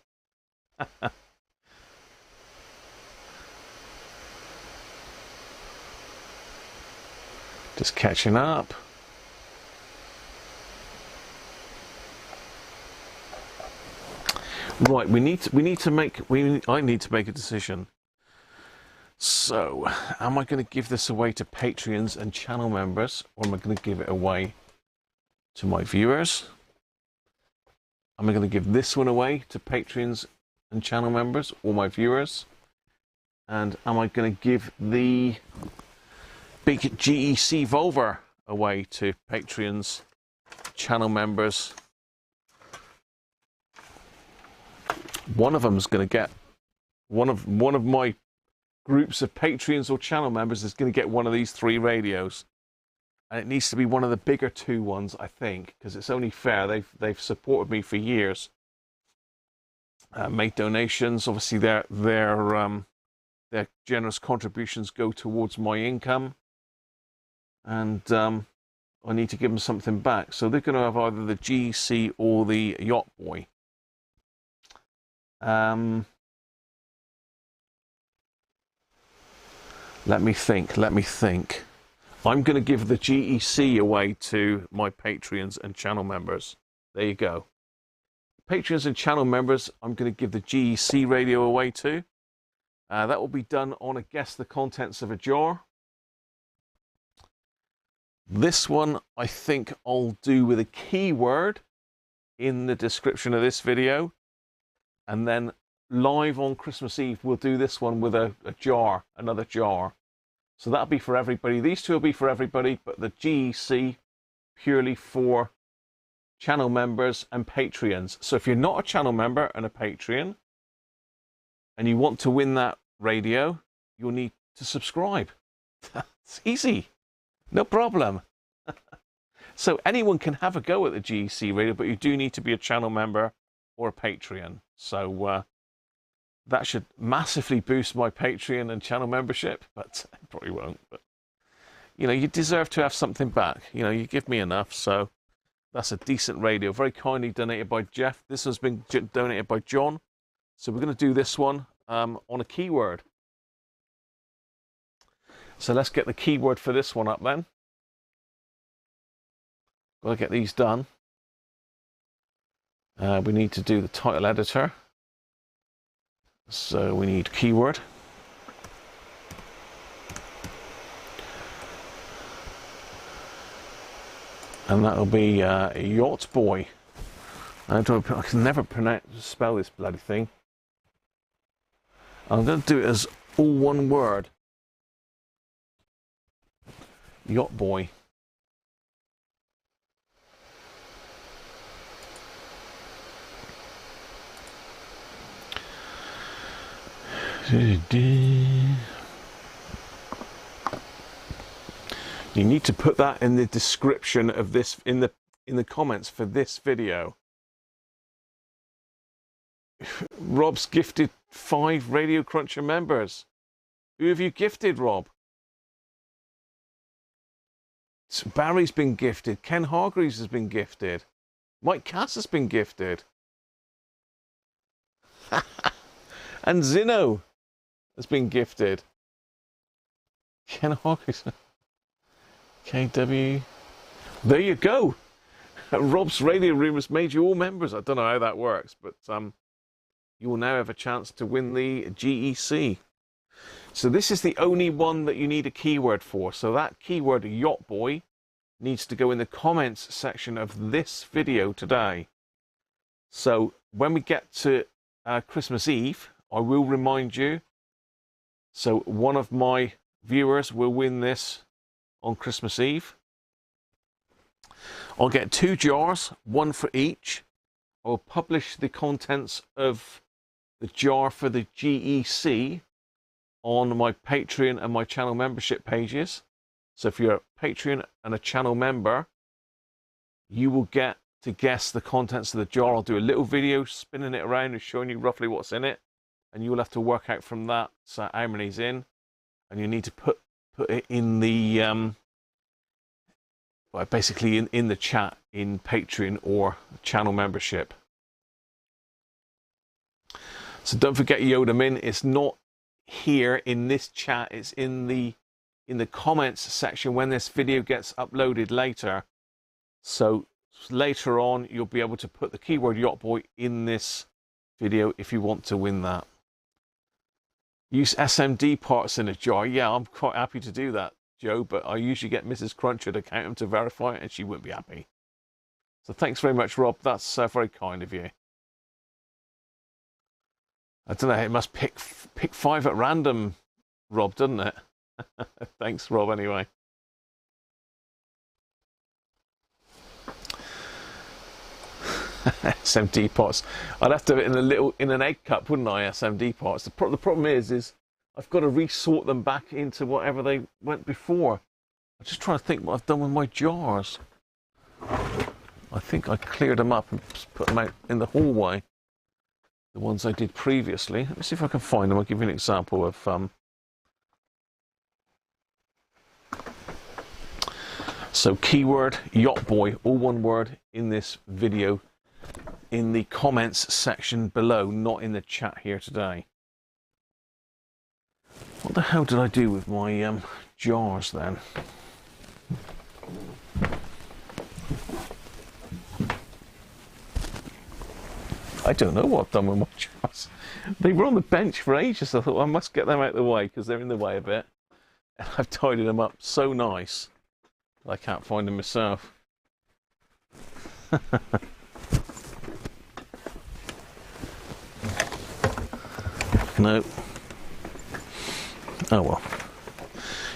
Just catching up. Right, I need to make a decision. So, am I going to give this away to Patreons and channel members, or am I going to give it away to my viewers? Am I going to give this one away to Patreons and channel members, or my viewers? And am I going to give the big GEC Volver away to Patreons, channel members? One of them's going to get one of my groups of Patreons or channel members is going to get one of these 3 radios, and it needs to be one of the bigger 2 ones, I think, because it's only fair. They've supported me for years, made donations. Obviously, they're their generous contributions go towards my income, and I need to give them something back. So they're going to have either the GEC or the Yacht Boy. Let me think. I'm going to give the GEC away to my Patreons and channel members. There you go. Patreons and channel members, I'm going to give the GEC radio away to. That will be done on a Guess the Contents of a Jar. This one, I think I'll do with a keyword in the description of this video. And then live on Christmas Eve, we'll do this one with a jar, another jar. So that'll be for everybody. These two will be for everybody, but the GEC purely for channel members and Patreons. So if you're not a channel member and a Patreon, and you want to win that radio, you'll need to subscribe. It's easy. No problem. So anyone can have a go at the GEC radio, but you do need to be a channel member or a Patreon. So that should massively boost my Patreon and channel membership, but it probably won't. But, you know, you deserve to have something back. You know, you give me enough, so that's a decent radio. Very kindly donated by Jeff. This has been donated by John. So we're going to do this one on a keyword. So let's get the keyword for this one up then. Got to get these done. We need to do the title editor. So we need keyword. And that'll be Yacht Boy. I can never spell this bloody thing. I'm going to do it as all one word. Yacht Boy. You need to put that in the description of this, in the comments for this video. Rob's gifted 5 Radiocruncher members. Who have you gifted, Rob? Barry's been gifted. Ken Hargreaves has been gifted. Mike Cass has been gifted. And Zino has been gifted. Ken Hargreaves. KW. There you go. Rob's Radio Room has made you all members. I don't know how that works, but you will now have a chance to win the GEC. So this is the only one that you need a keyword for. So that keyword, Yacht Boy, needs to go in the comments section of this video today. So when we get to Christmas Eve, I will remind you. So one of my viewers will win this on Christmas Eve. I'll get 2 jars, 1 for each. I'll publish the contents of the jar for the GEC on my Patreon and my channel membership pages. So if you're a Patreon and a channel member, you will get to guess the contents of the jar. I'll do a little video spinning it around and showing you roughly what's in it, and you'll have to work out from that how many's in, and you need to put it in the basically in the chat in Patreon or channel membership. So don't forget Yoda Min. It's not here in this chat. It's in the comments section when this video gets uploaded later. So later on, you'll be able to put the keyword Yacht Boy in this video if you want to win that. Use SMD parts in a jar. Yeah, I'm quite happy to do that, Joe, but I usually get Mrs. Cruncher to count them to verify it, and she wouldn't be happy. So thanks very much, Rob. That's very kind of you. I don't know, it must pick 5 at random, Rob, doesn't it? Thanks, Rob, anyway. SMD pots. I'd have to have it in an egg cup, wouldn't I? SMD pots. The problem is I've got to resort them back into whatever they went before. I'm just trying to think what I've done with my jars. I think I cleared them up and put them out in the hallway. The ones I did previously. Let me see if I can find them. I'll give you an example of So keyword Yacht Boy, all one word in this video, in the comments section below, not in the chat here today. What the hell did I do with my jars then? I don't know what I've done with my jars. They were on the bench for ages. I thought, well, I must get them out of the way because they're in the way a bit. And I've tidied them up so nice I can't find them myself. No. Oh well.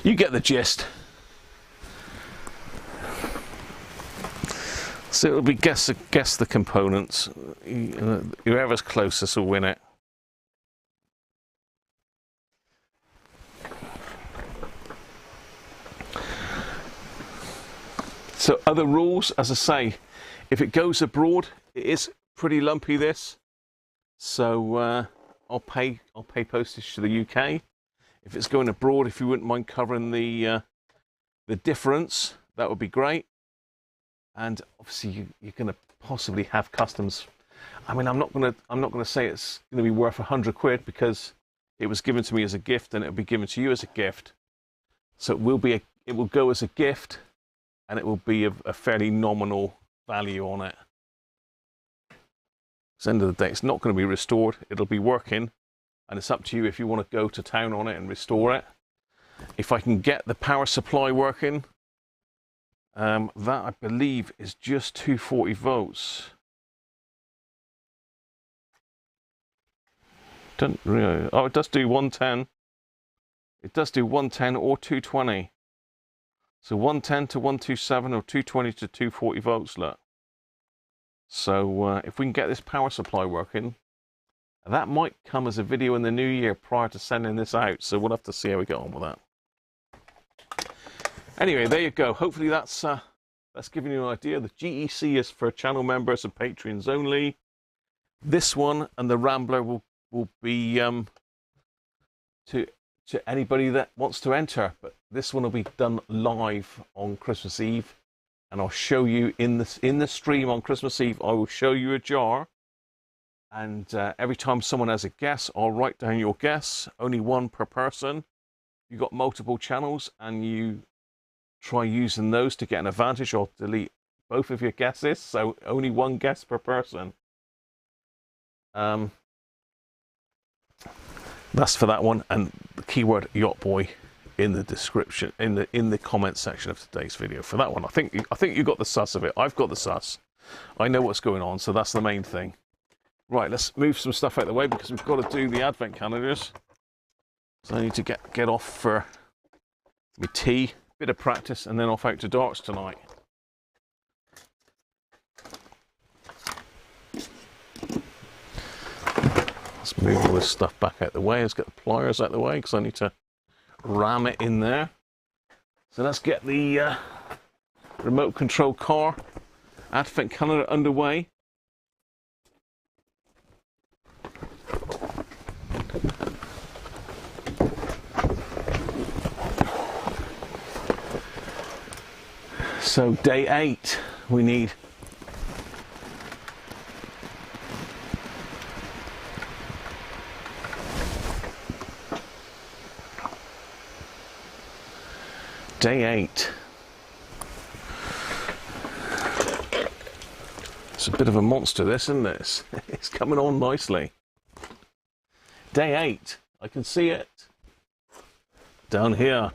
You get the gist. So it'll be guess the components. Whoever's closest will win it. So other rules, as I say, if it goes abroad, it is pretty lumpy this. So I'll pay postage to the UK. If it's going abroad, if you wouldn't mind covering the difference, that would be great. And obviously you're going to possibly have customs. I mean, I'm not going to say it's going to be worth 100 quid because it was given to me as a gift and it'll be given to you as a gift. So it will go as a gift. And it will be a fairly nominal value on it. At the end of the day, it's not going to be restored. It'll be working, and it's up to you if you want to go to town on it and restore it. If I can get the power supply working, that I believe is just 240 volts. Don't really. Oh, it does do 110. It does do 110 or 220. So 110 to 127 or 220 to 240 volts, look. So if we can get this power supply working, that might come as a video in the new year prior to sending this out. So we'll have to see how we get on with that. Anyway, there you go. Hopefully that's giving you an idea. The GEC is for channel members and Patreons only. This one and the Rambler will be to anybody that wants to enter, but this one will be done live on Christmas Eve, and I'll show you in the stream on Christmas Eve. I will show you a jar, and every time someone has a guess, I'll write down your guess. Only one per person. If you've got multiple channels and you try using those to get an advantage, I'll delete both of your guesses, so only one guess per person. That's for that one, and the keyword Yacht Boy in the description, in the comment section of today's video for that one. I think you got the sus of it. I've got the sus. I know what's going on, so that's the main thing. Right, let's move some stuff out of the way because we've got to do the advent calendars. So I need to get off for my tea, bit of practice, and then off out to darts tonight. Let's move all this stuff back out the way. Let's get the pliers out the way because I need to ram it in there. So let's get the remote control car advent calendar underway. So day 8, we need day 8. It's a bit of a monster, this, isn't it? It's coming on nicely. Day 8. I can see it down here.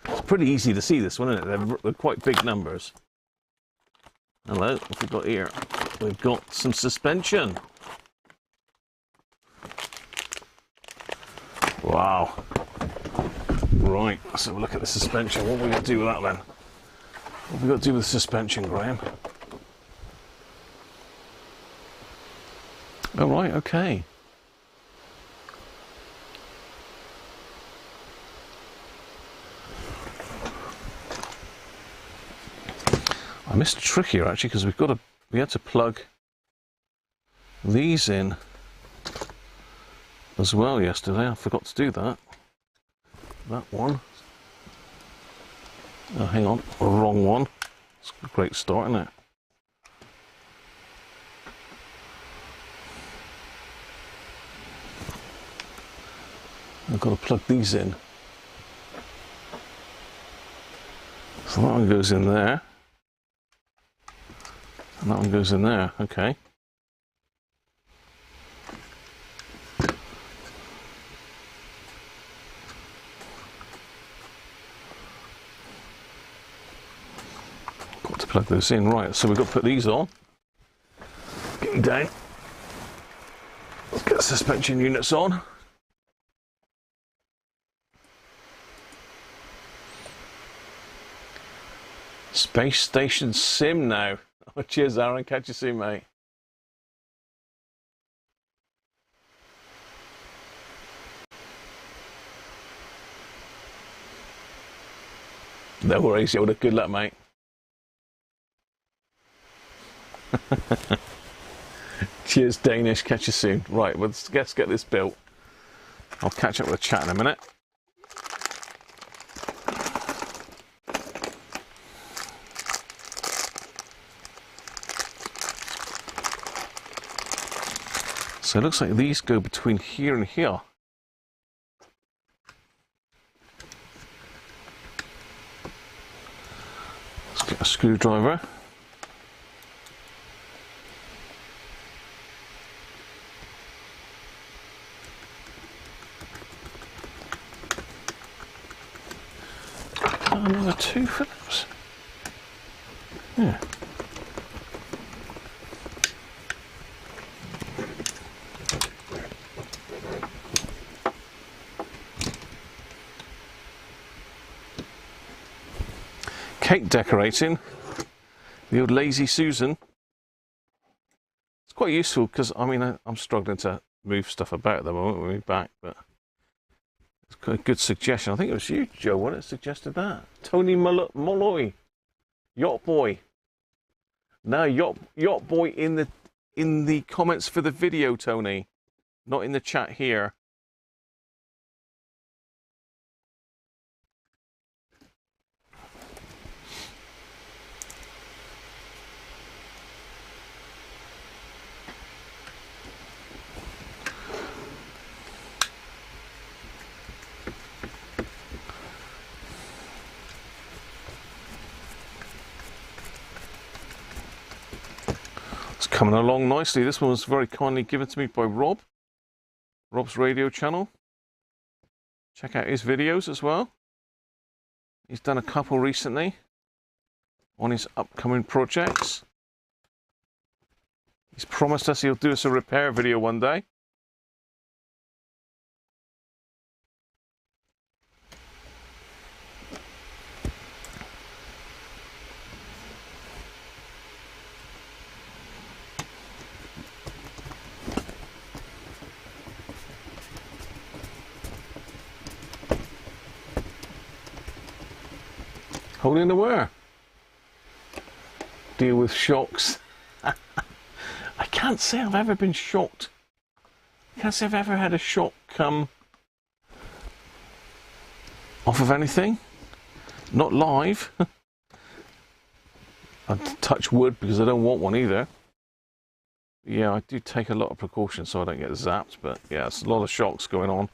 It's pretty easy to see this one, isn't it? They're quite big numbers. Hello, what have we got here? We've got some suspension. Wow. Right, let's have a look at the suspension. What are we going to do with that then? What have we got to do with the suspension, Graham? Oh, right, okay. I missed a trick here actually because we had to plug these in as well yesterday. I forgot to do that. That one. Oh, hang on, wrong one. It's a great start, isn't it? I've got to plug these in. So that one goes in there. And that one goes in there, okay. Got to plug those in, right, so we've got to put these on. Getting down. Let's get the suspension units on. Space Station Sim now. Oh, cheers, Aaron. Catch you soon, mate. No worries, Yoda. Good luck, mate. Cheers, Danish. Catch you soon. Right, let's get this built. I'll catch up with the chat in a minute. So it looks like these go between here and here. Let's get a screwdriver. Another 2 Phillips. Yeah. Cake decorating, the old Lazy Susan. It's quite useful because I mean I'm struggling to move stuff about at the moment with me back, but it's got a good suggestion. I think it was you, Joe, wasn't it, suggested that? Tony Molloy, Yacht Boy. No, Yacht Boy in the comments for the video, Tony, not in the chat here. Coming along nicely. This one was very kindly given to me by Rob. Rob's radio channel. Check out his videos as well. He's done a couple recently on his upcoming projects. He's promised us he'll do us a repair video one day. Holding the wire. Deal with shocks. I can't say I've ever been shocked. I can't say I've ever had a shock come off of anything. Not live. I'd touch wood because I don't want one either. Yeah, I do take a lot of precautions so I don't get zapped, but yeah, it's a lot of shocks going on.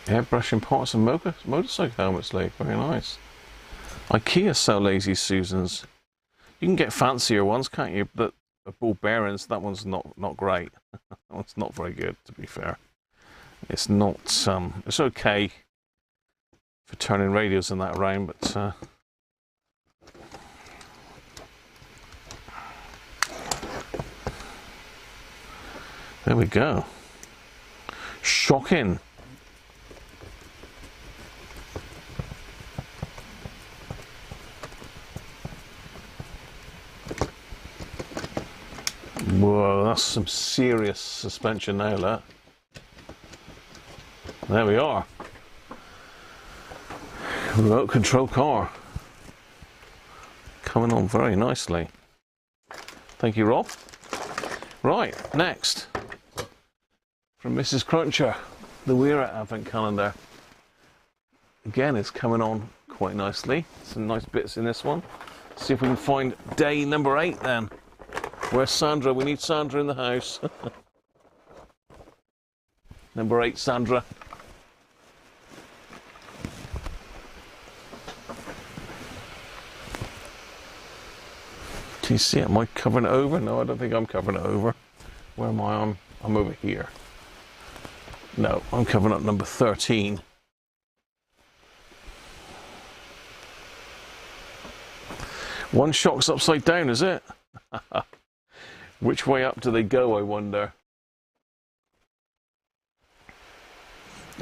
Airbrushing parts of motorcycle helmets, Lee. Very nice. IKEA sell Lazy Susans. You can get fancier ones, can't you? But ball bearings, that one's not great. That one's not very good, to be fair. It's not. It's okay for turning radios and that around, but there we go. Shocking. Whoa, that's some serious suspension now, that. There we are. Remote control car. coming on very nicely. Thank you, Rob. Right, next from Mrs. Cruncher, the Weir Advent Calendar. Again, it's coming on quite nicely. Some nice bits in this one. See if we can find day number 8 then. Where's Sandra? We need Sandra in the house. Number 8, Sandra. Can you see it? Am I covering it over? No, I don't think I'm covering it over. Where am I? I'm over here. No, I'm covering up number 13. One shock's upside down, is it? Which way up do they go, I wonder?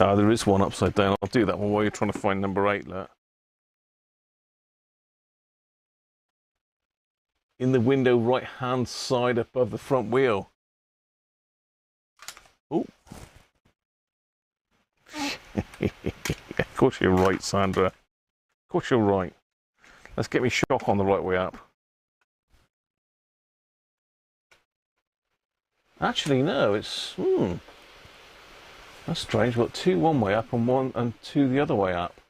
Ah, there is one upside down. I'll do that one while you're trying to find number 8, look. In the window right-hand side above the front wheel. Oh. Of course you're right, Sandra. Of course you're right. Let's get me shock on the right way up. Actually, no, it's... That's strange. We've got 2 one way up and 2 the other way up.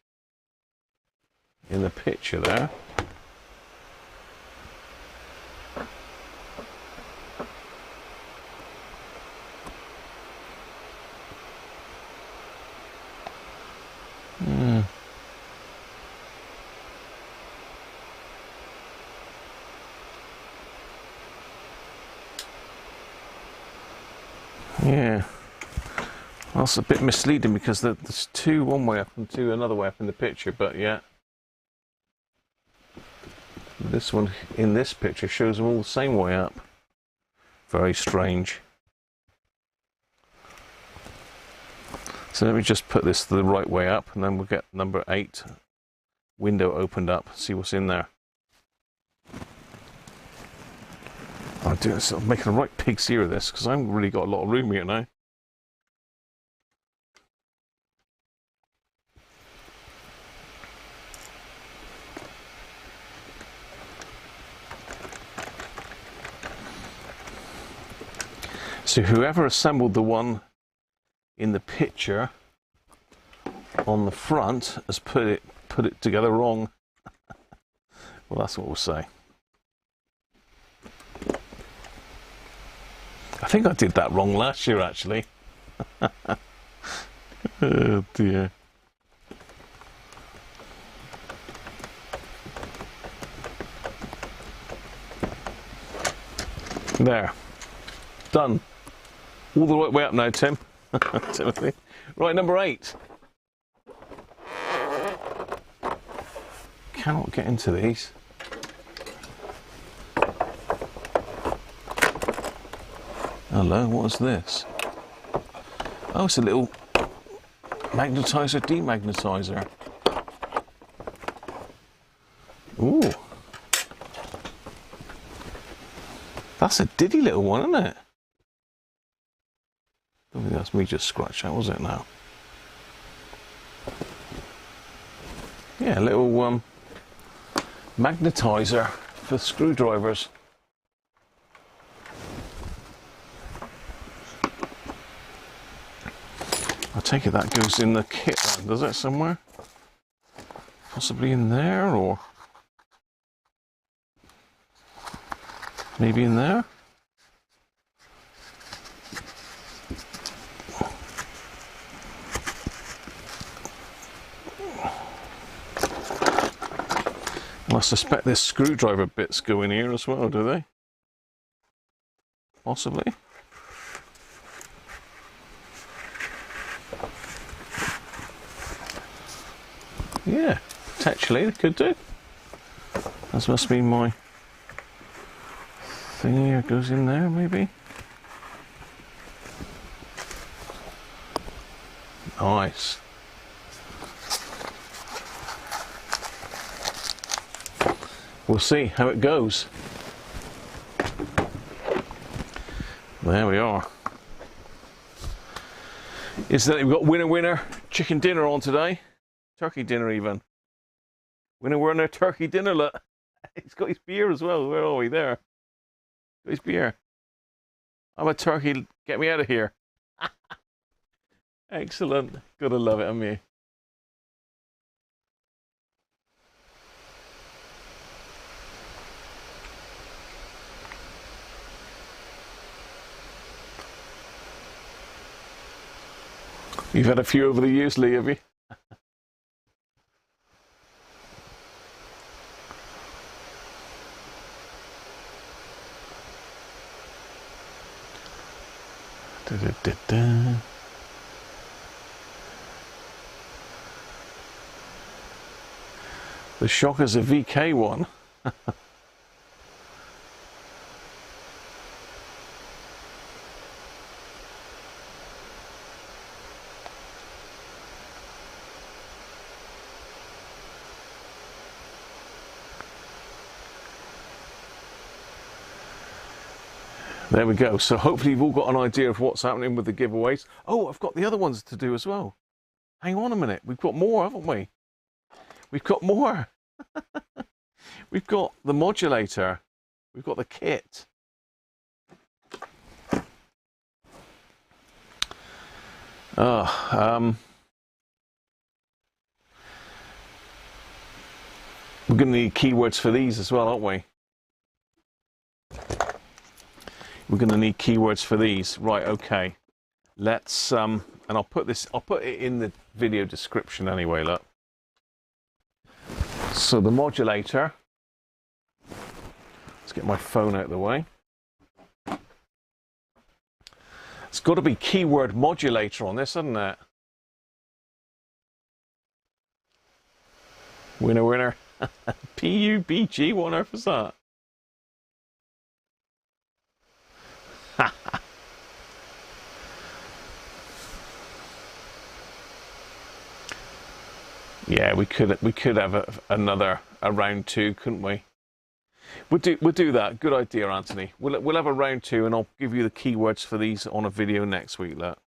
In the picture there. Yeah, that's a bit misleading because there's 2 one way up and 2 another way up in the picture, but yeah. This one in this picture shows them all the same way up. Very strange. So let me just put this the right way up and then we'll get number 8 window opened up, see what's in there. I'm making a right pig's ear of this because I haven't really got a lot of room here now. So whoever assembled the one in the picture on the front has put it together wrong. Well, that's what we'll say. I think I did that wrong last year, actually. Oh dear. There. Done. All the right way up now, Tim. Timothy. Right, number 8. Cannot get into these. Hello, what is this? Oh, it's a little magnetizer, demagnetizer. Ooh. That's a diddy little one, isn't it? I don't think that's me just scratched out, was it now? Yeah, a little magnetizer for screwdrivers. I take it that goes in the kit then, does it, somewhere? Possibly in there, or maybe in there? Well, I suspect there's screwdriver bits go in here as well, do they? Possibly. Yeah, potentially they could do. That must be my thing here, goes in there maybe. Nice. We'll see how it goes. There we are. Is that we've got winner chicken dinner on today? Turkey dinner even. Winner, turkey dinner, look. He's got his beer as well. Where are we? There. Got his beer. I'm a turkey. Get me out of here. Excellent. Gotta love it, haven't you? You've had a few over the years, Lee, have you? Da, da, da, da. The Shocker's a VK one. There we go. So hopefully you've all got an idea of what's happening with the giveaways. Oh, I've got the other ones to do as well. Hang on a minute. We've got more, haven't we? We've got more. We've got the modulator. We've got the kit. We're going to need keywords for these as well, aren't we? We're going to need keywords for these. Right, okay. Let's, and I'll put it in the video description anyway, look. So the modulator. Let's get my phone out of the way. It's got to be keyword modulator on this, hasn't it? Winner, winner. PUBG, what on earth is that? Yeah, we could have a round two, couldn't we? We'll do that. Good idea, Anthony. We'll have a round two, and I'll give you the keywords for these on a video next week. Look.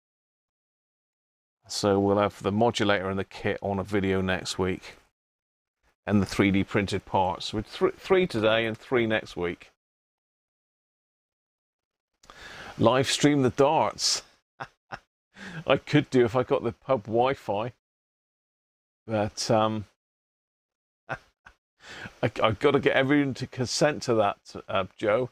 So we'll have the modulator and the kit on a video next week, and the 3D printed parts. With three today and 3 next week. Live stream the darts. I could do if I got the pub Wi-Fi. But I've got to get everyone to consent to that, Joe.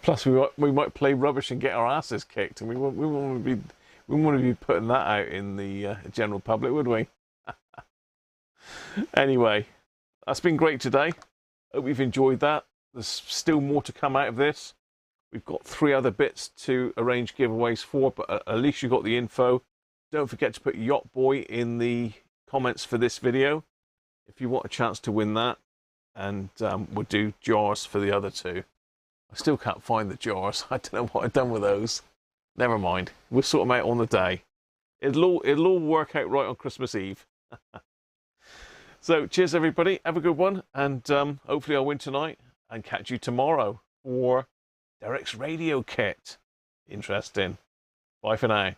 Plus, we might play rubbish and get our asses kicked, and we wouldn't want to be putting that out in the general public, would we? Anyway, that's been great today. Hope you've enjoyed that. There's still more to come out of this. We've got 3 other bits to arrange giveaways for, but at least you got the info. Don't forget to put Yacht Boy in the comments for this video if you want a chance to win that. And we'll do jars for the other 2. I still can't find the jars. I don't know what I've done with those. Never mind. We'll sort them out on the day. It'll all work out right on Christmas Eve. So cheers, everybody. Have a good one. And hopefully I'll win tonight. And catch you tomorrow for Derek's radio kit. Interesting. Bye for now.